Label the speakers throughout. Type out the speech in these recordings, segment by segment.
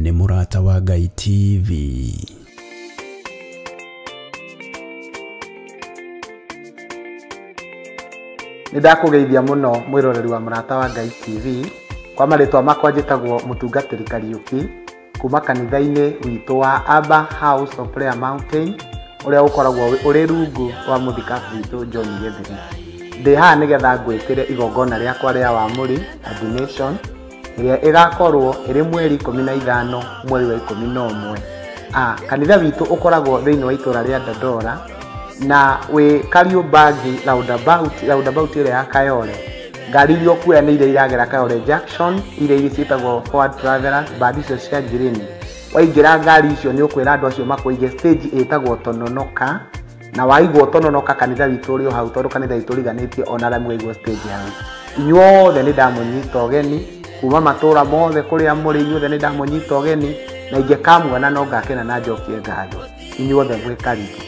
Speaker 1: nĩ Mũrata wa Ngai TV.
Speaker 2: Nĩndakũgeithia mũno mwĩroreri wa Mũrata wa Ngai TV. Kwa marĩtwa makwa njĩtagwo Mũtungatĩri Kariuki kuma kanitha-inĩ witũ wa Abba House of Prayer Mountain ũrĩa ũkoragwo ũrĩ rungu wa mũthikabu witũ John Gĩthiri. Ndĩ haha nĩgetha ngwĩkĩre igongona rĩakwa rĩa wamũri ordination ĩrĩa ĩgakorwo ĩrĩ mweri 15 mweri wa 11. Kanitha witũ ũkoragwo thĩinĩ wa itũra rĩa Dandora na wĩ Kariubangi roundabout ĩrĩa ya Kayole. Ngari iria ũkuoya nĩ iria iragera Kayole Junction, iria ciĩtagwo forward travelers, mbandi icio cia ngirini. Waingĩra ngari icio nĩ ũkwĩra andũ acio makũige stage ĩtagwo Tononoka, na waigwo Tononoka kanitha witũ ũrĩ o hau tondũ kanitha witũ ũriganĩtie ona arĩa mwaigwo stage hau. Inyuothe nĩ ndamũnyita ũgeni kuma matũra mothe kũrĩa mũrĩ, inyuothe nĩ ndamũnyita ũgeni na ingĩkamuona no ngakena na njokie ngatho. Inyuothe mwĩ karibu.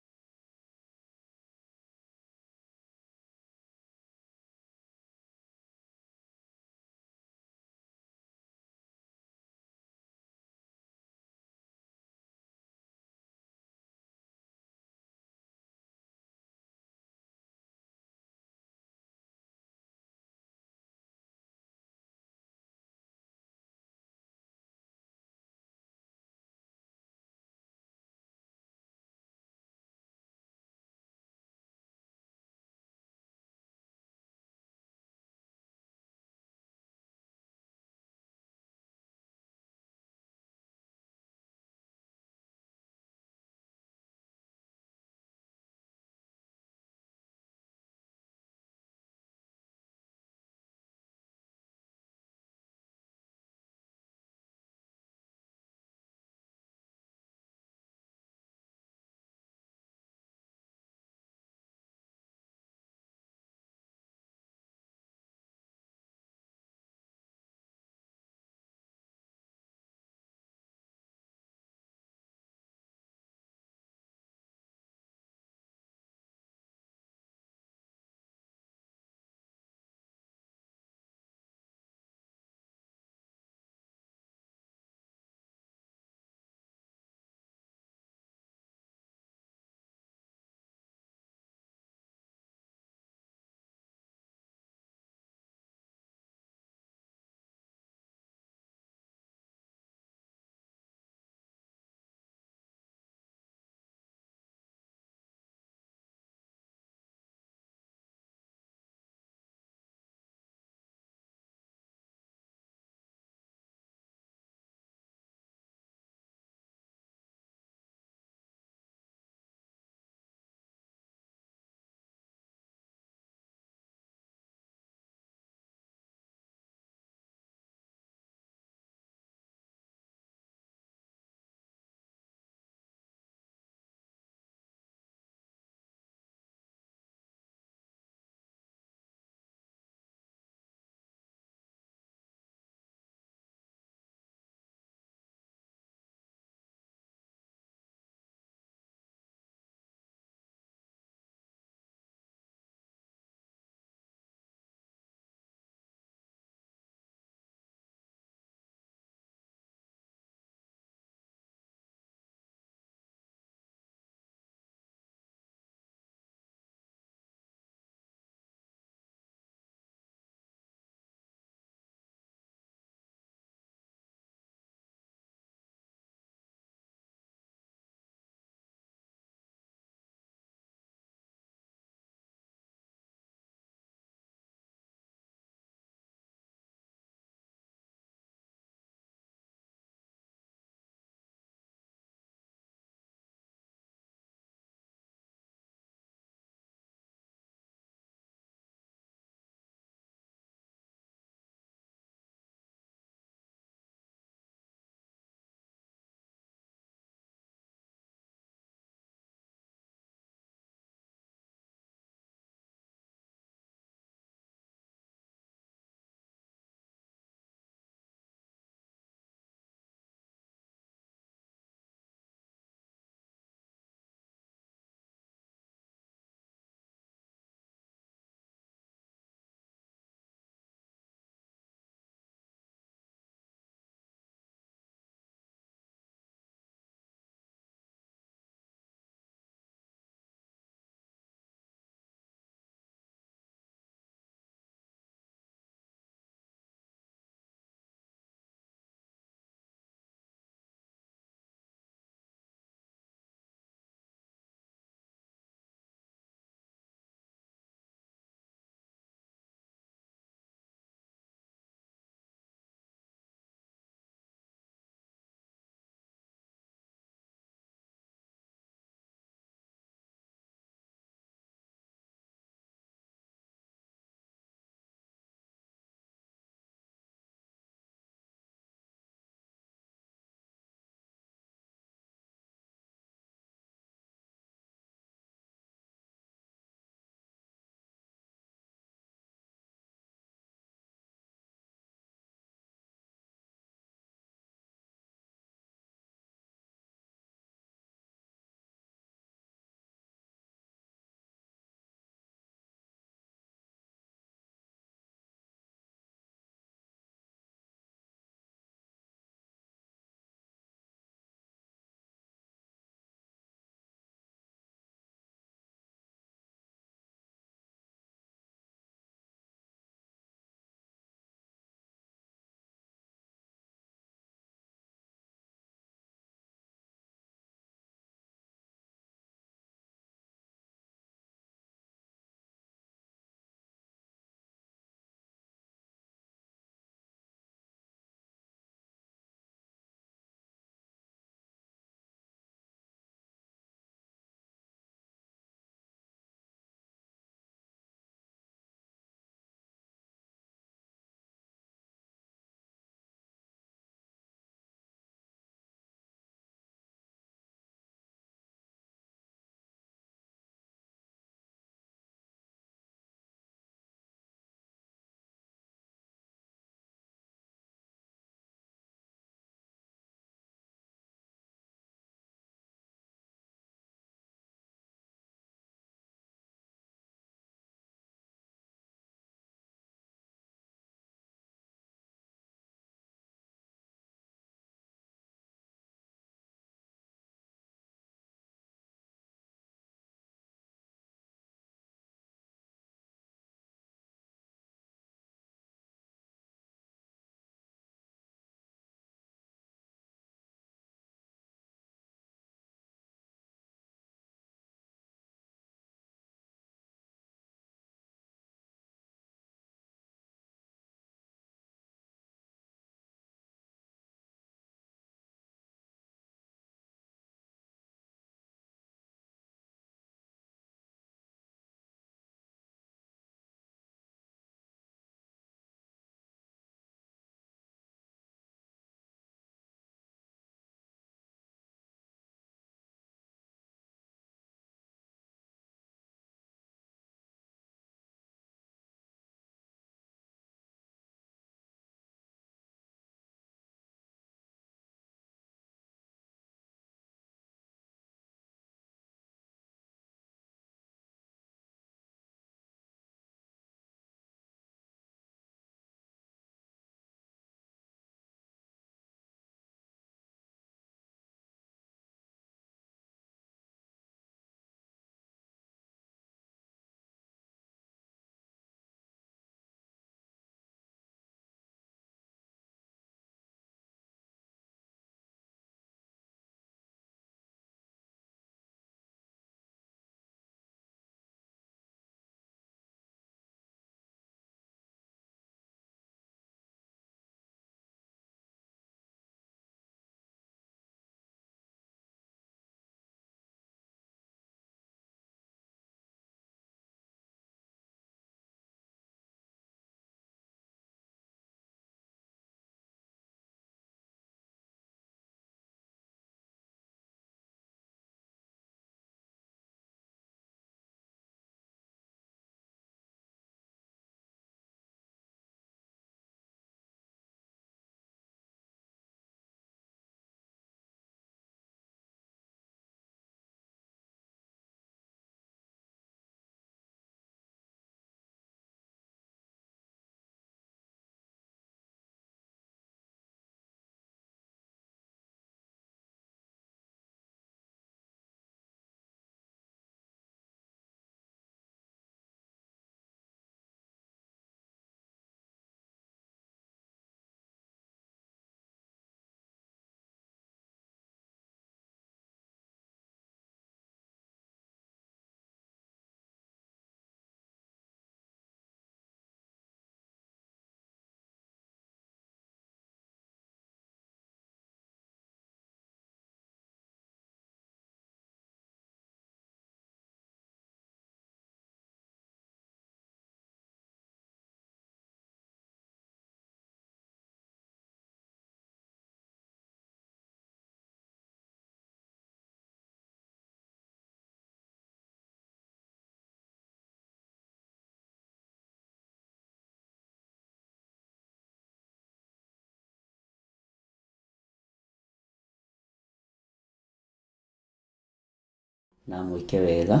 Speaker 3: na mwike wega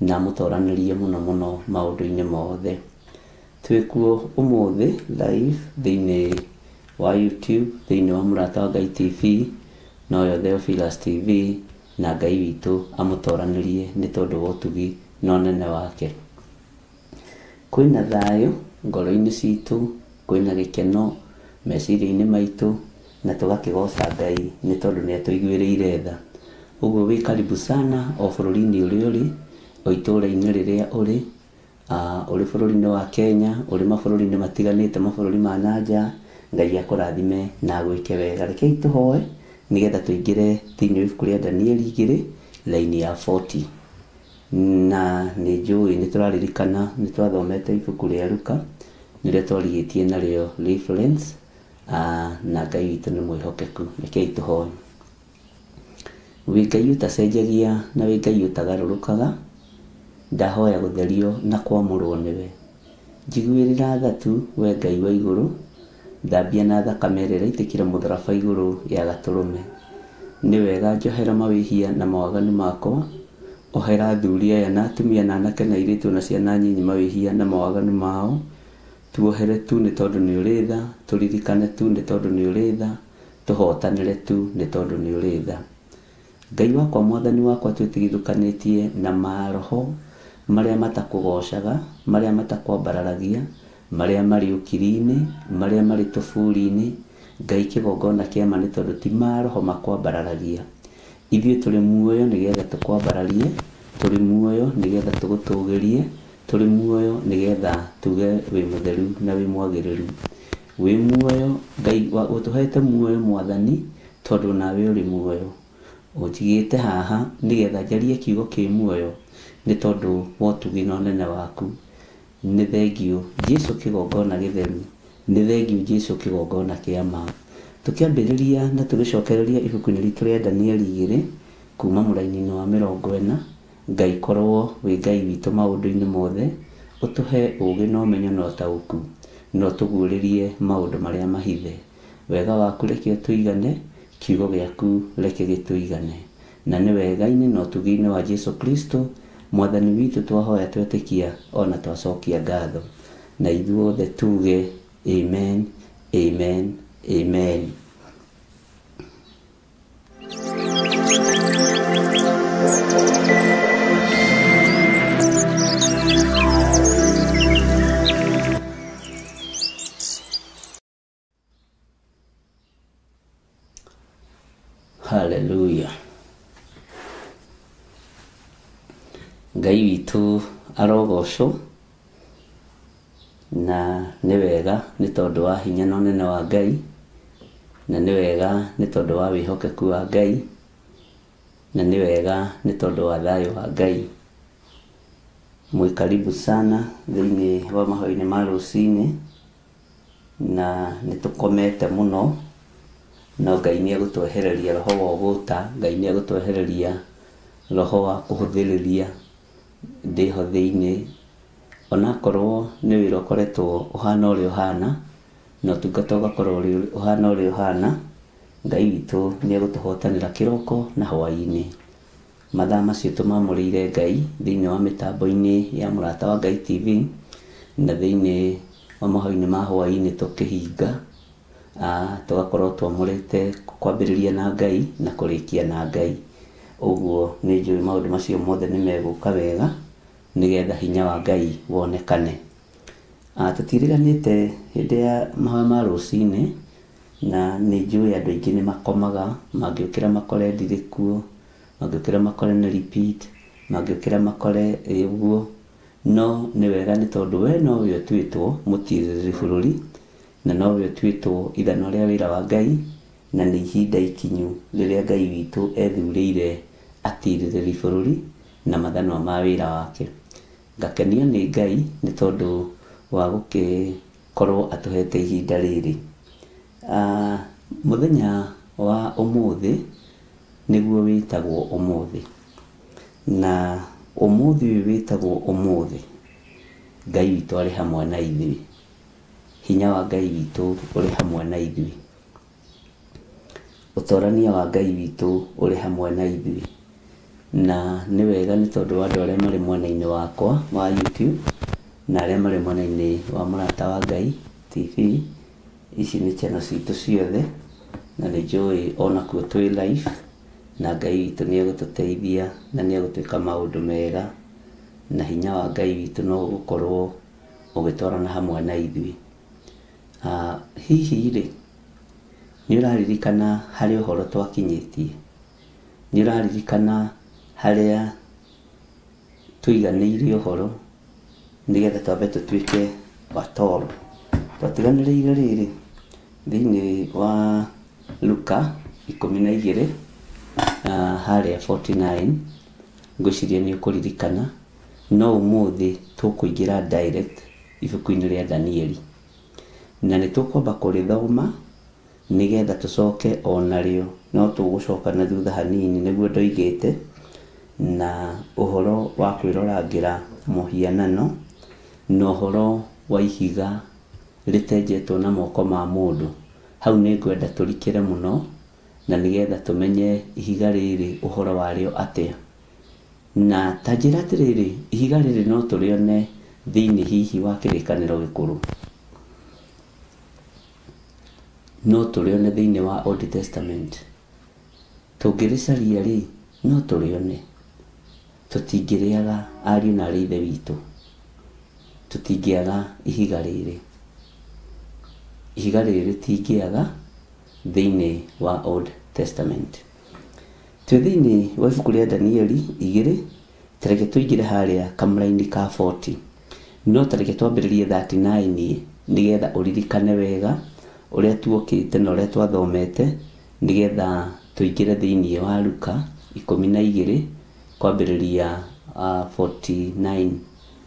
Speaker 3: na mutoranĩrie mũno maũndũ-inĩ mothe. Twĩkuo ũmũthĩ live thĩinĩ wa YouTube, thĩinĩ wa Mũrata wa Ngai TV, noyo Theophilus TV, na Ngai witũ amũtoranĩrie nĩ tondũ wa ũtugi na ũnene wake. Kwĩna thayũ ngoro-inĩ citũ, kwĩna gĩkeno meciria-inĩ maitũ, na tũgakĩgoca Ngai nĩ tondũ nĩ atũiguĩrĩire tha. Ũguo wĩ karibu sana o bũrũri-inĩ ũrĩa ũrĩ, o itũũra-inĩ rĩrĩa ũrĩ, ũrĩ bũrũri-inĩ wa Kenya, ũrĩ mabũrũri-inĩ matiganĩte, mabũrũri ma nanja. Ngai akũrathime na gwĩke wega. Rekei tũhoe nĩgetha tũingĩre thĩinĩ wa ibuku rĩa Danieli 2 raini ya 40. Na nĩ njũĩ nĩ tũraririkana nĩ twathomete ibuku rĩa Luka nĩrĩo twarigĩtie narĩo reference, na Ngai witũ nĩ mwĩhokeku. Rekei tũhoe. Wĩ Ngai ũtacenjagia na wĩ Ngai ũtagarũrũkaga, ndahoya gũtherio na kwamũrwo nĩwe. Njiguĩrĩra tha tu we Ngai wa igũrũ, thambia na thakame ĩrĩa ĩraitĩkire mũtharaba igũrũ ya Gatũrũme. Nĩ wega njohera mawĩhia na mawaganu makwa, ohera athuri aya na atumia na anake na airĩtu na ciana nyinyi mawĩhia na mawaganu mao. Tuohere tu nĩ tondũ nĩ ũrĩ tha, tũririkane tu nĩ tondũ nĩ ũrĩ tha, tũhotanĩre tu nĩ tondũ nĩ ũrĩ tha. Ngai wakwa mwathani wakwa, twĩtigithũkanĩtie na maroho marĩa matakũgocaga, marĩa matakwambararagia, marĩa marĩ ũkiri-inĩ, marĩa marĩ tũburi-inĩ. Ngai kĩgongona kĩama nĩ tondũ ti maroho makwambararagia. Ithuĩ tũrĩ muoyo nĩgetha tũkwambararie, tũrĩ muoyo nĩgetha tũgũtũgĩrie, tũrĩ muoyo nĩgetha tuge wĩ mũtheru na wĩ mwagĩrĩru. Wĩ muoyo, Ngai ũtũhete muoyo mwathani tondũ nawe ũrĩ muoyo. Ũnjigĩte haha nĩgetha njarie kiugo kĩ muoyo nĩ tondũ wa ũtugi na ũnene waku. Nĩ thengiũ Jesũ kĩgongona gĩtheru, nĩ thengiũ Jesũ kĩgongona kĩa ma. Tũkĩambĩrĩria na tũgĩcokereria ibuku-inĩ ritũ rĩa Danieli 2 kuma mũraini-inĩ wa 40. Ngai korwo wĩ Ngai witũ maũndũ-inĩ mothe, ũtũhe ũũgĩ na ũmenyo na ũtaũku, no tũguũrĩrie maũndũ marĩa mahithe. Wega waku reke ũtũigane, kiugo gĩaku reke gĩtũigane, na nĩ wega-inĩ na ũtugi-inĩ wa Jesũ Kristo mwathani witũ twahoya twetĩkia ona twacokia ngatho, na ithuothe tuge amen, amen, amen. Hallelujah. Ngai witũ arogocwo, na nĩ wega nĩ tondũ wa hinya na ũnene wa Ngai, na nĩ wega nĩ tondũ wa wĩhokeku wa Ngai, na nĩ wega nĩ tondũ wa thayũ wa Ngai. Mwĩ karibu sana thĩinĩ wa mahoya-inĩ ma rũcinĩ, na nĩ tũkomete mũno, no Ngai nĩ egũtwehereria roho wa ũgũta, Ngai nĩ egũtwehereria roho wa kũhũthĩrĩria ndĩho thĩinĩ. Onakorwo nĩ wĩra ũkoretwo ũhana ũrĩa ũhana, na ũtungata ũgakorwo ũhana ũrĩa ũhana, Ngai witũ nĩ egũtũhotanĩra kĩroko na hwaĩ-inĩ. Mathaa macio tũmamũrĩire Ngai thĩinĩ wa mĩtambo-inĩ ya Mũrata wa Ngai TV, na thĩinĩ wa mahoya-inĩ ma hwaĩ-inĩ tũkĩhinga, tũgakorwo twamũrĩte kwambĩrĩria na Ngai na kũrĩkia na Ngai. Ũguo nĩ njũĩ maũndũ macio mothe nĩ megũka wega nĩgetha hinya wa Ngai wonekane. Tũtiĩriganĩte hĩndĩ ya mahoya ma rũcinĩ, na nĩ njũĩ andũ aingĩ nĩ makomaga, mangĩũkĩra makore ndirĩ kuo, mangĩũkĩra makore nĩ repeat, mangĩũkĩra makore ũguo. No nĩ wega nĩ tondũ we nowe ũtuĩtwo mũtiĩrĩrĩri bũrũri, na nowe ũtuĩtwo ithano rĩa wĩra wa Ngai, na nĩ ihinda ikinyu rĩrĩa Ngai witũ ethurĩire atirĩrĩri bũrũri na mathanwa ma wĩra wake. Ngakenio nĩ Ngai nĩ tondũ wa gũkorwo atũhete ihinda rĩrĩ. Mũthenya wa ũmũthĩ nĩguo wĩtagwo ũmũthĩ, na ũmũthĩ ũyũ wĩtagwo ũmũthĩ, Ngai witũ arĩ hamwe na ithuĩ, hinya wa Ngai witũ ũrĩ hamwe na ithuĩ, ũtorania wa Ngai witũ ũrĩ hamwe na ithuĩ. na nĩ wega nĩ tondũ wa andũ arĩa marĩ mwena-inĩ wakwa wa YouTube na arĩa marĩ mwena-inĩ wa Mũrata wa Ngai TV. Ici nĩ channel citũ ciothe na nĩ njũĩ ona kuo twĩ live, na Ngai witũ nĩ egũtũteithia na nĩ egũtwĩka maũndũ mega, na hinya wa Ngai witũ no gũkorwo ũgĩtwarana hamwe na ithuĩ. Hihi rĩ, nĩ ũraririkana harĩ ũhoro twakinyĩtie? Nĩ ũraririkana harĩa tũiganĩire ũhoro nĩgetha twambe tũtuĩke watoro? Twatiganĩrĩire rĩrĩ thĩinĩ wa Luka 12 harĩa 49, ngwĩciria nĩ ũkũririkana. No ũmũthĩ tũkũingĩra direct ibuku-inĩ rĩa Danieli, na nĩ tũkwamba kũrĩthoma nĩgetha tũcoke onarĩo, no tũgũcoka na thutha hanini nĩguo ndoigĩte, na ũhoro wa kwĩrorangĩra mũhianano na ũhoro wa ihiga rĩtenjetwo na moko ma mũndũ. Hau nĩ ngwenda tũrikĩre mũno na nĩgetha tũmenye ihiga rĩrĩ ũhoro warĩo atĩa. Na ta njĩra atĩrĩrĩ, ihiga rĩrĩ no tũrĩone thĩinĩ hihi wa kĩrĩkanĩro gĩkũrũ, no tũrĩone thĩinĩ wa Old Testament. Tũngĩrĩcaria rĩ, no tũrĩone. Tũtingĩrĩaga ariũ na arĩ ithe witũ, tũtingĩaga ihiga rĩrĩ. Ihiga rĩrĩ rĩtingĩaga thĩinĩ wa Old Testament. Twĩ thĩinĩ wa ibuku rĩa Danieli 2, tareke tũingĩre harĩa kamũra-inĩ ka 40, no tareke twambĩrĩrie 39 nĩgetha ũririkane wega ũrĩa tuokĩte na ũrĩa twathomete, nĩgetha tũingĩre thĩinĩ wa Luka 12 kwambĩrĩria 49.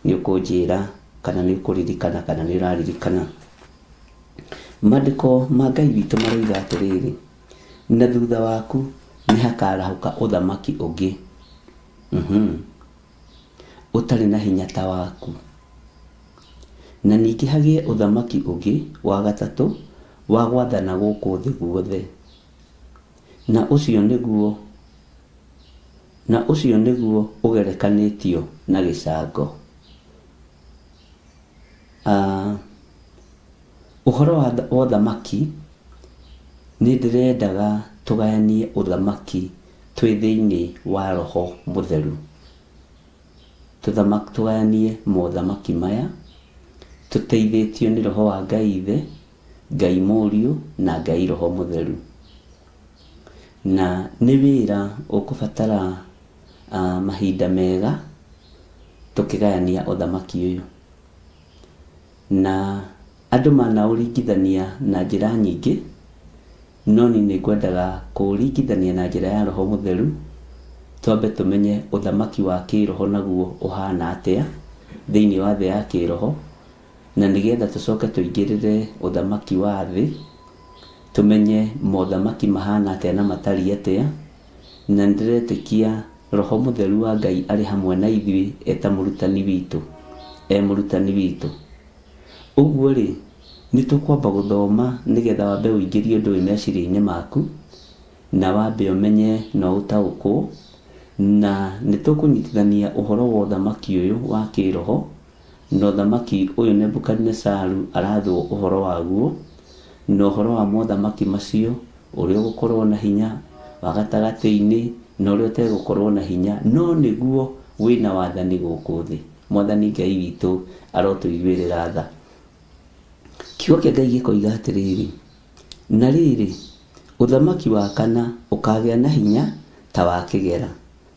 Speaker 3: Nĩ ũkũnjĩra kana nĩ ũkũririkana kana nĩ ũraririkana. Maandĩko ma Ngai witũ maroiga atĩrĩrĩ, na thutha waku nĩ hakarahũka ũthamaki ũngĩ ũtarĩ na hinya ta waku, na ningĩ hagĩe ũthamaki ũngĩ wa gatatũ wa gwathana gũkũ thĩ guothe, na ũcio nĩguo ũgerekanĩtio na gĩcango. Ũhoro wa ũthamaki, nĩ ndĩrendaga tũgayanie ũthamaki twĩ thĩinĩ wa Roho Mũtheru. Tũgayanie mothamaki maya tũteithĩtio nĩ Roho wa Ngai Ithe, Ngai Mũriũ na Ngai Roho Mũtheru. Na nĩ wĩra ũkũbatara mahinda mega tũkĩgayania ũthamaki ũyũ, na andũ manaũringithania na njĩra nyingĩ, no nĩ ngwendaga kũũringithania na njĩra ya Roho Mũtheru, twambe tũmenye ũthamaki wa kĩroho naguo ũhana atĩa thĩinĩ wa thĩ ya kĩroho, na nĩgetha tũcoke tũingĩrĩre ũthamaki wa thĩ, tũmenye mothamaki mahana atĩa na matariĩ atĩa. Na ndĩretĩkia Roho Mũtheru wa Ngai arĩ hamwe na ithuĩ eta mũrutani witũ, mũrutani witũ. Ũguo rĩ, nĩ tũkwamba gũthoma nĩgetha wambe ũingĩrie ũndũ wĩ meciria-inĩ maku, na wambe ũmenye na ũtaũkwo, na nĩ tũkũnyitithania ũhoro wa ũthamaki ũyũ wa kĩroho na ũthamaki ũyũ Nebukadnezaru arathwo ũhoro waguo, na ũhoro wa mothamaki macio, ũrĩa ũgũkorwo na hinya wa gatagatĩ-inĩ na ũrĩa ũtegũkorwo na hinya, no nĩguo wĩna wathani gũkũ thĩ. Mwathani Ngai witũ arotũiguĩrĩra tha. Kiugo kĩa Ngai gĩkoiga atĩrĩrĩ, na rĩrĩ ũthamaki wa kana ũkagĩa na hinya ta wa kĩgera,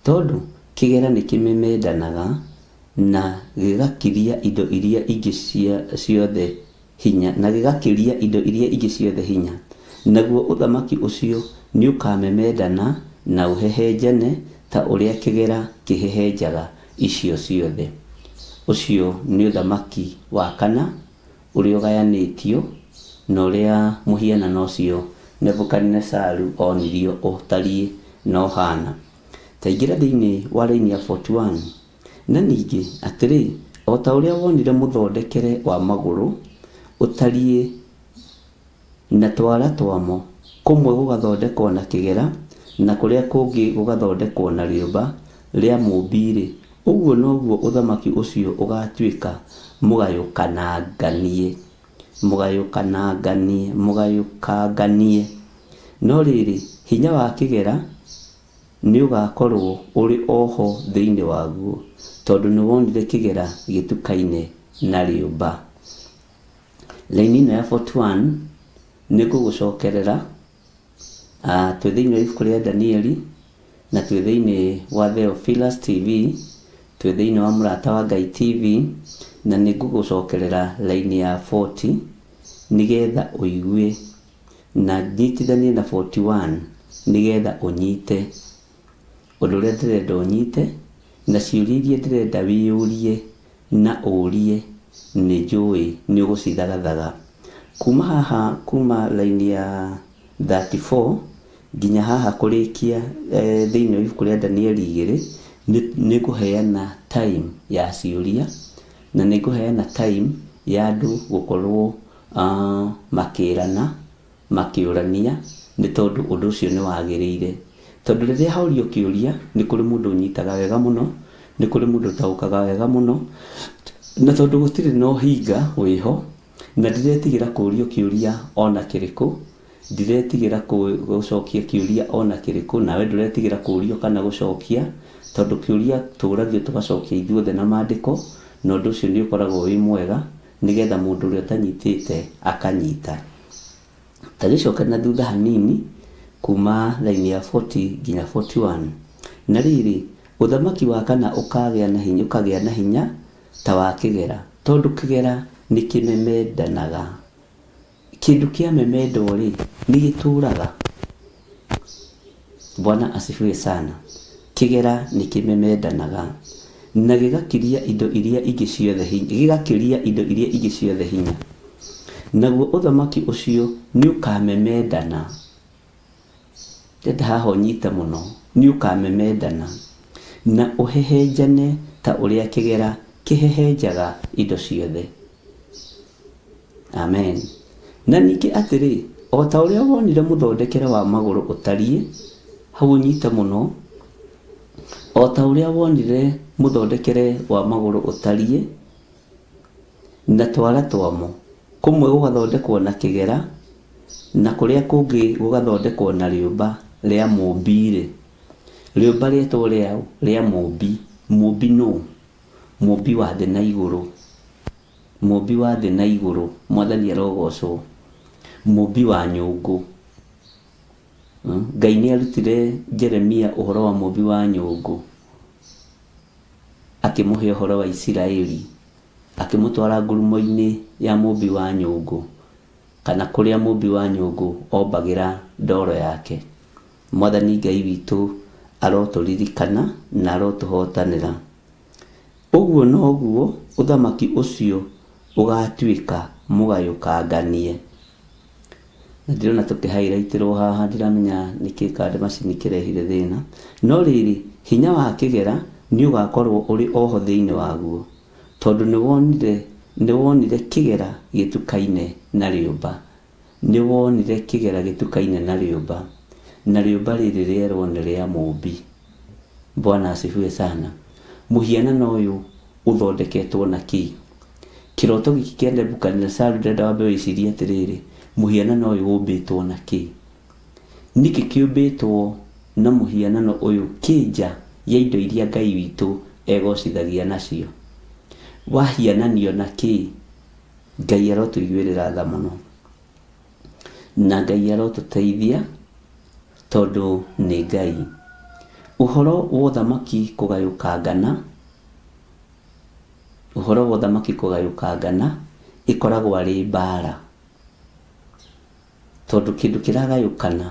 Speaker 3: tondũ kĩgera nĩ kĩmemendanaga na gĩgakiria indo iria ingĩ ciothe hinya, na gĩgakiria indo iria ingĩ ciothe hinya. Naguo ũthamaki ũcio nĩ ũkamemendana na ũhehenjane ta ũrĩa kĩgera kĩhehenjaga icio ciothe. Ũcio nĩ ũthamaki wa kana ũrĩa ũgayanĩtio na ũrĩa mũhianano ũcio Nebukadnezaru onirio ũtariĩ na ũhana. Ta ingĩra thĩinĩ wa raini ya 41, na ningĩ atĩrĩ, o ta ũrĩa wonire mũthondekere wa magũrũ ũtariĩ na twara twamo, kũmwe gũgathondekwo na kĩgera na kũrĩa kũngĩ gũgathondekwo na rĩũmba, ria mũmbire ũguo noguo ũthamaki ũcio ũgatuĩka mũgayũkanganie. No rĩrĩ hinya wa kĩgera nĩ ũgakorwo ũrĩ oho thĩinĩ waguo, tondũ nĩ wonire kĩgera gĩtukaine na rĩũmba. Laini ĩno ya 41 nĩ ngũgũcokerera twĩ thĩinĩ wa ibuku rĩa Danieli, na twĩ thĩinĩ wa Theophilus TV, twĩ thĩinĩ wa Mũrata wa Ngai TV, na nĩ ngũgũcokerera laini ya 40 nĩgetha ũigue na nyitithanie na 41 nĩgetha ũnyite ũndũ ũrĩa ndĩrenda ũnyite, na ciũria iria ndĩrenda wĩyũrie na ũrie nĩ njũĩ nĩ ũgũcithagathaga. Kuma haha, kuma laini ya 34 nginya haha kũrĩkia thĩinĩ wa ibuku rĩa Danieli 2 nĩ ngũheana time ya ciũria, na nĩ ngũheana time ya andũ gũkorwo makĩrana makĩũrania, nĩ tondũ ũndũ ũcio nĩ wagĩrĩire. Tondũ rĩrĩa haurio kĩũria nĩ kũrĩ mũndũ ũnyitaga wega mũno, nĩ kũrĩ mũndũ ũtaũkaga wega mũno, na tondũ gũtirĩ na ũhinga wĩho, na ndiretigĩra kũũrio kĩũria ona kĩrĩkũ, ndiretigĩra gũcokia kĩũria ona kĩrĩkũ, nawe ndũretigĩra kũũrio kana gũcokia, tondũ kĩũria tũũragio tũgacokia ithuothe na maandĩko, na ũndũ ũcio nĩ ũkoragwo wĩ mwega nĩgetha mũndũ ũrĩa ũtanyitĩte akanyita. Ta gĩcoka na thutha hanini kuma laini ya 40 nginya 41. Na rĩrĩ ũthamaki wa kana ũkagĩa na hinya ta wa kĩgera, tondũ kĩgera nĩ kĩmemendanaga. Kĩndũ kĩa memendo rĩ nĩ gĩtũũraga. Bwana asifiwe sana. Kĩgera nĩ kĩmemendanaga na gĩgakiria indo iria ingĩ ciothe hinya, naguo ũthamaki ũcio nĩ ũkamemendana. Ndenda haha ũnyite mũno, nĩ ũkamemendana na ũhehenjane ta ũrĩa kĩgera kĩhehenjaga indo ciothe. Amen. Na ningĩ atĩrĩ, o ta ũrĩa wonire mũthondekere wa magũrũ ũtariĩ, hau ũnyite mũno, o ta ũrĩa wonire mũthondekere wa magũrũ ũtariĩ na twara twamo, kũmwe gũgathondekwo na kĩgera na kũrĩa kũngĩ gũgathondekwo na rĩũmba rĩa mũmbire. Rĩũmba rĩetwo rĩa mũmbi. Mũmbi no mũmbi wa thĩ na igũrũ, mũmbi wa thĩ na igũrũ, Mwathani arogocwo. Mũmbi wa nyũngũ. Ngai nĩ arutire Jeremia ũhoro wa mũmbi wa nyũngũ, akĩmũhe ũhoro wa Isiraeli, akĩmũtwara ngurumo-inĩ ya mũmbi wa nyũngũ, kana kũrĩa mũmbi wa nyũngũ ombagĩra ndoro yake. Mwathani Ngai witũ arotũririkana na arotũhotanĩra. Ũguo noguo ũthamaki ũcio ũgatuĩka mũgayũkanganie. Na ndĩrona tũkĩhighlightĩrwo haha, ndiramenya nĩkĩ kandi macini kĩrehire thĩna. No rĩrĩ hinya wa kĩgera nĩ ũgakorwo ũrĩ oho thĩinĩ waguo, tondũ nĩ wonire kĩgera gĩtukaine na rĩũmba. Nĩ wonire kĩgera gĩtukaine na rĩũmba, na rĩũmba rĩrĩ rĩerwo nĩ rĩa mũmbi. Bwana asifiwe sana. Mũhianano ũyũ ũthondeketwo na kĩ? Kĩroto gĩkĩ kĩa Nebukadnezar ndĩrenda wambe wĩcirie atĩrĩrĩ, mũhianano ũyũ ũmbĩtwo na kĩ? Nĩkĩ kĩũmbĩtwo na mũhianano ũyũ kĩnja ya indo iria Ngai witũ egocithagia nacio? Wahiananio na kĩ? Ngai arotũiguĩrĩra tha mũno, na Ngai arotũteithia tondũ nĩ Ngai. Ũhoro wa ũthamaki kũgayũkangana, ũhoro wa ũthamaki kũgayũkangana ĩkoragwo arĩ mbara, tondũ kĩndũ kĩragayũkana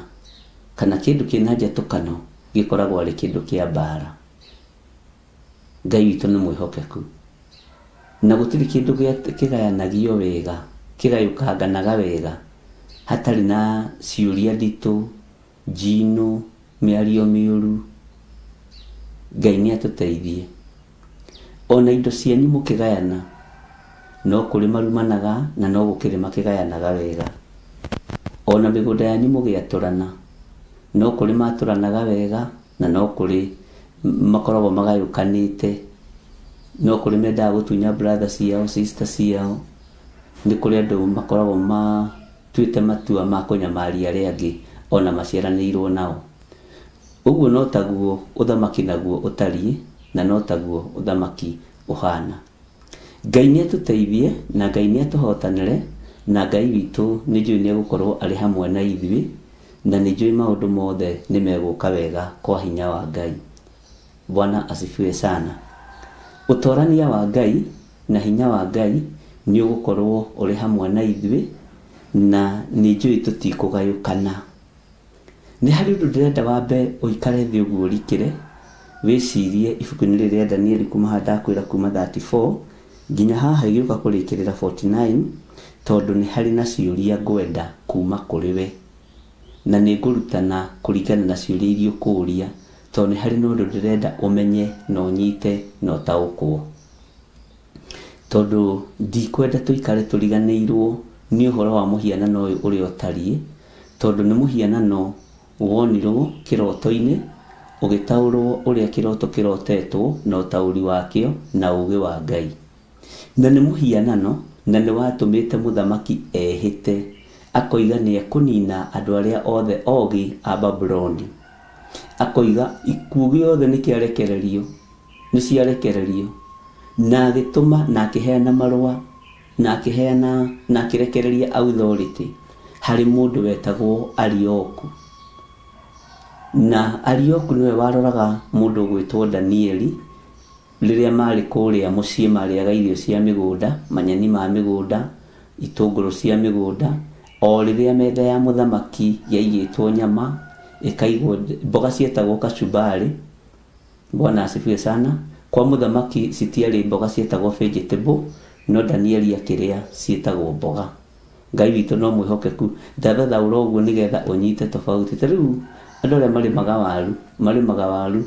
Speaker 3: kana kĩndũ kĩna njatũkano gĩkoragwo arĩ kĩndũ kĩa mbara. Ngai witũ nĩ mwĩhokeku, na gũtirĩ kĩndũ kĩgayanagio wega, kĩgayũkanganaga wega hatarĩ na ciũria nditũ, njino, mĩario mĩũru. Ngai nĩ atũteithie. Ona indo cianyu mũkĩgayana, no kũrĩ marumanaga na no gũkĩrĩ makĩgayanaga wega. Ona mĩgũnda yanyu mũgĩatũrana, no kũrĩ matũranaga wega na no kũrĩ makoragwo magayũkanĩte, no kũrĩ mendaga gũtunya brother ciao, sister ciao, nĩ kũrĩ andũ makoragwo matuĩte matua ma kũnyamaria arĩa angĩ ona maciaranĩirwo nao. Ũguo no taguo ũthamaki naguo ũtariĩ, na no taguo ũthamaki ũhana. Ngai nĩ atũteithie na Ngai nĩ atũhotanĩre, na Ngai witũ nĩ njũĩ nĩ egũkorwo arĩ hamwe na ithuĩ, na nĩ njũĩ maũndũ mothe nĩ megũka wega kwa hinya wa Ngai. Bwana asifiwe sana. Ũtorania wa Ngai na hinya wa Ngai nĩ ũgũkorwo ũrĩ hamwe na ithuĩ, na nĩ njũĩ tũtikũgayũkana. Nĩ harĩ ũndũ ndĩrenda wambe ũikare thĩ ũguo ũrikĩre, wĩcirie ibuku-inĩ rĩrĩ rĩa Danieli kuma haha ndakwĩra kuma 34 nginya haha igĩũka kũrĩkĩrĩra 49, tondũ nĩ harĩ na ciũria ngwenda kuma kũrĩ we, na nĩ ngũrutana kũringana na ciũria iria ũkũũria, tondũ nĩ harĩ na ũndũ ndĩrenda ũmenye na ũnyite na ũtaũkwo. Tondũ ndikwenda tũikare tũriganĩirwo nĩ ũhoro wa mũhianano ũyũ ũrĩa ũtariĩ, tondũ nĩ mũhianano wonirwo kĩroto-inĩ, ũgĩtaũrwo ũrĩa kĩroto kĩrotetwo na ũtaũri wakĩo na ũũgĩ wa Ngai. Na nĩ mũhianano na nĩ watũmĩte mũthamaki ehĩte, akoiga nĩ ekũnina andũ arĩa othe ogĩ a Babuloni. Akoiga ikuũ gĩothe nĩ ciarekererio, na agĩtũma na akĩheana marũa na akĩrekereria authority harĩ mũndũ wetagwo Arioku. Na Arioku nĩwe waroraga mũndũ gwĩtwo Danieli rĩrĩa marĩ kũrĩa mũciĩ marĩaga irio cia mĩgũnda, manyeni ma mĩgũnda, itũngũrũ cia mĩgũnda, o rĩrĩa metha ya mũthamaki yaigĩtwo nyama, ĩkaigwo mboga cietagwo kachumbari. Bwana asifiwe sana. Kwa mũthamaki citiarĩ mboga cietagwo vegetable, no Danieli akĩrĩa cietagwo mboga. Ngai witũ no mwĩhokeku, ndathathaũra ũguo nĩgetha ũnyite tofauti. Ta rĩu andũ arĩa marĩmaga waru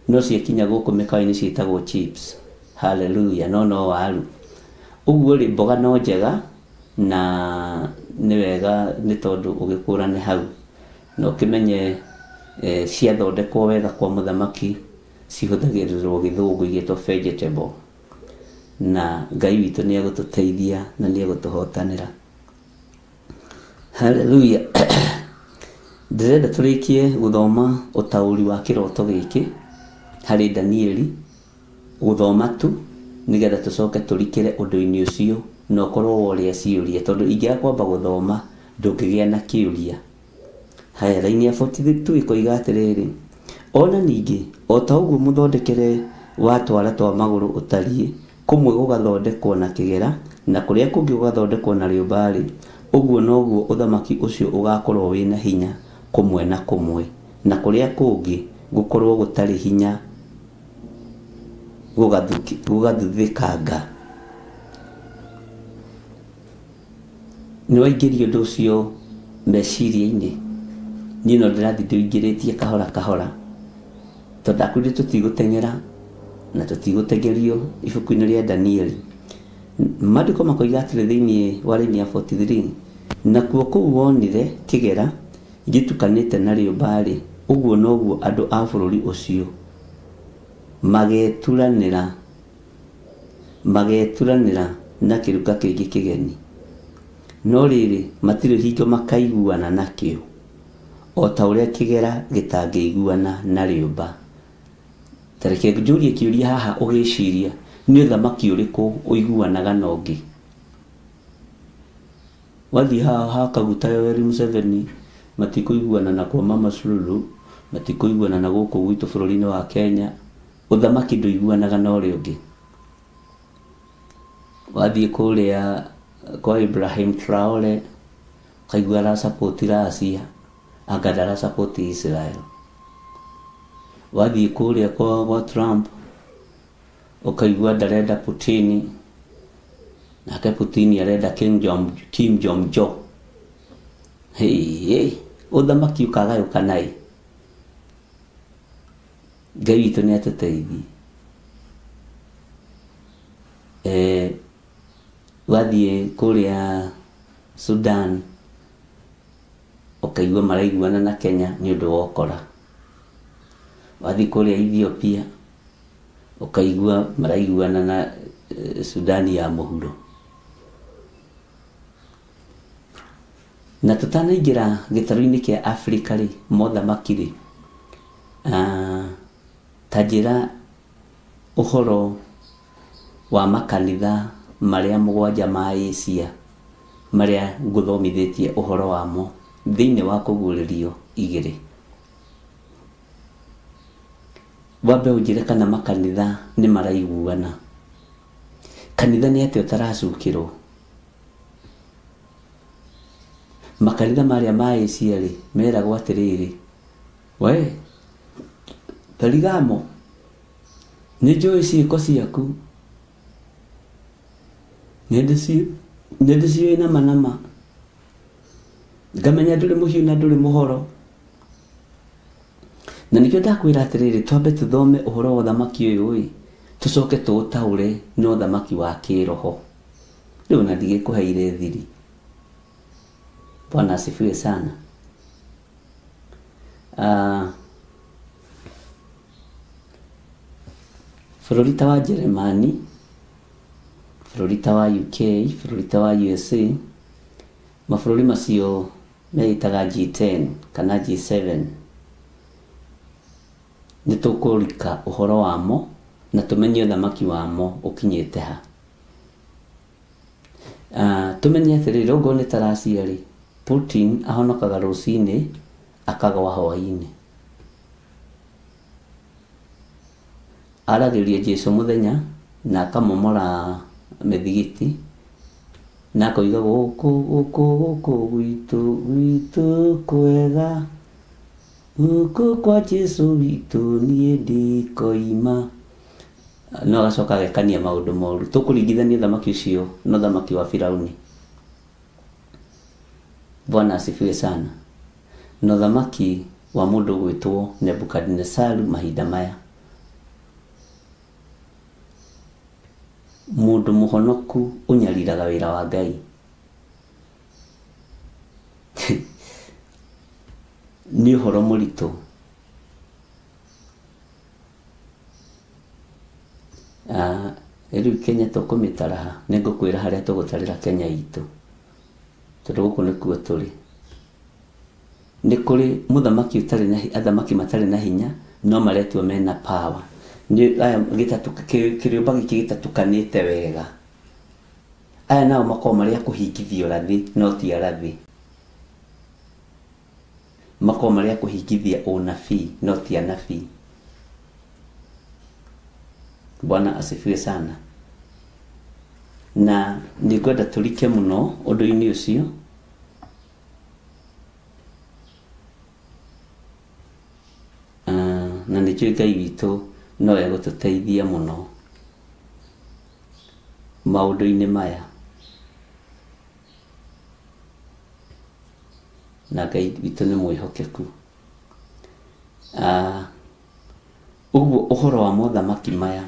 Speaker 3: no ciakinya gũkũ mĩkawa-inĩ cietagwo chips. Hallelujah, no waru. Ũguo rĩ, mboga no njega na nĩ wega nĩ tondũ ũgĩkũrane hau na ũkĩmenye ciathondekwo wega kwa mũthamaki cihũthagĩrĩrwo gĩthũngũ igĩtwo vegetable, na Ngai witũ nĩ egũtũteithia na nĩ egũtũhotanĩra. Hallelujah. Ndĩrenda tũrĩkie gũthoma ũtaũri wa kĩroto gĩkĩ harĩ Danieli, gũthoma tu nĩgetha tũcoke tũrikĩre ũndũ-inĩ ũcio na ũkorwo worĩa ciũria, tondũ ingĩaga kwamba gũthoma ndũngĩgĩa na kĩũria. Haya, raini ya 42 ĩkoiga atĩrĩrĩ, ona ningĩ o ta ũguo mũthondekere wa twara twa magũrũ ũtariĩ, kũmwe gũgathondekwo na kĩgera na kũrĩa kũngĩ gũgathondekwo na rĩũmba-rĩ, ũguo noguo ũthamaki ũcio ũgakorwo wĩna hinya kũmwe na kũmwe, na kũrĩa kũngĩ gũkorwo gũtarĩ hinya gũgathuthĩkanga. Nĩ waingĩria ũndũ ũcio meciria-inĩ, niĩ no ndĩrathiĩ ndĩingĩrĩtie kahora kahora, tondũ ndakwĩrire tũtigũteng'era na tũtigũtengerio ibuku-inĩ rĩa Danieli. Maandĩko makoiga atĩrĩ thĩinĩ wa raini ya 43, nakuo kũu wonire kĩgera gĩtukanĩte na rĩũmba-rĩ, ũguo noguo andũ a bũrũri ũcio mageturanĩra na kĩruka kĩngĩ kĩgeni, no rĩrĩ matirĩ hingo makaiguana nakĩo, o ta ũrĩa kĩgera gĩtangĩiguana na rĩũmba. Tareke njũrie kĩũria haha ũgĩciria, nĩ ũthamaki ũrĩkũ ũiguanaga na ũngĩ? Wathiĩ haha Kaguta Yoweri Museveni matikũiguana na kwa Mama Suluhu, matikũiguana na gũkũ gwitũ bũrũri-inĩ wa Kenya, ũthamaki ndũiguanaga na ũrĩa ũngĩ. Wathiĩ kũrĩa kwa Ibrahim Traore kaigua ara support Russia, anga ndara support Israel. Wathiĩ kũrĩa kwa Trump ukaigua ndarenda Putin, nake Putin arenda Kim Jong-jo. Hey, ũthamaki ũkagayũkana. Ngai witũ nĩ atũteithie. Wathiĩ kũrĩa Sudan ukaigua maraiguana na Kenya nĩ ũndũ wa ũkora. wathi kũrĩa Ethiopia ukaigua maraiguana na Sudani ya mũhuro. Na tutanaingira gĩtarũ-inĩ kĩa Africa rĩ, mothamaki rĩ, ta njĩra ũhoro wa makanitha marĩa 7 ma Asia marĩa ngũthomithĩtie ũhoro wamo thĩinĩ wa kũguũrĩrio 2. Wambe ũnjĩre kana makanitha nĩ maraiguana. Kanitha nĩ atĩ ũtaracukĩrwo. Makanitha marĩa ma Asia rĩ, meragwo atĩrĩrĩ, we Perigamo nĩ njũĩ ciĩko ciaku, nĩndĩciũĩ nama, ngamenya ndũrĩ mũhiũ na ndũrĩ mũhoro. Na nĩkĩo ndakwĩra atĩrĩrĩ, twambe tũthome ũhoro wa ũthamaki ũyũ ĩ, tũcoke tũũtaũre na ũthamaki wa kĩroho. Rĩu na ndigĩkũheire thiri. Bwana asifiwe sana. Bũrũri ta wa Jeremani, bũrũri ta wa UK, bũrũri ta wa USA, mabũrũri macio meitaga G10 kana G7. Nĩ tũkũrika ũhoro wamo na tũmenye ũthamaki wamo ũkinyĩte ha. Tũmenye atĩrĩrĩ, okorwo nĩ ta Russia rĩ, Putin ahonokaga rũcinĩ akagwa hwaĩ-inĩ. Aragĩria Jesũ mũthenya na akamomora mĩthigiti na akoiga gũkũ gwitũ kwega, gũkũ kwa Jesũ witũ niĩ ndikoima. No agacoka agekania maũndũ moru. Tũkũringithania ũthamaki ũcio na ũthamaki wa Firaũni. Bwana asifiwe sana. Na ũthamaki wa mũndũ gwĩtwo Nebukadnezaru mahinda maya, mũndũ mũhonoku ũnyariraga wĩra wa Ngai. Nĩ ũhoro mũritũ. Rĩu Kenya tũkũmĩtara ha? Nĩngũkwĩra harĩa tũgũtarĩra Kenya itũ, tondũ gũkũ nĩkuo tũrĩ. Nĩ kũrĩ mũthamaki ũtarĩ na athamaki matarĩ na hinya no maretwo mena power. Nĩ aya kĩrĩũmba gĩkĩ gĩtatukanĩte wega. Aya nao makorwo marĩ a kũhingithio rathi no ti arathi. Makorwo marĩ a kũhingithia ũnabii no ti anabii. Bwana asifiwe sana. Na nĩngwenda tũrike mũno ũndũ-inĩ ũcio. Na nĩkĩo Ngai witũ no egũtũteithia mũno maũndũ-inĩ maya. Na Ngai witũ nĩ mwĩhokeku. Ũguo ũhoro wa mothamaki maya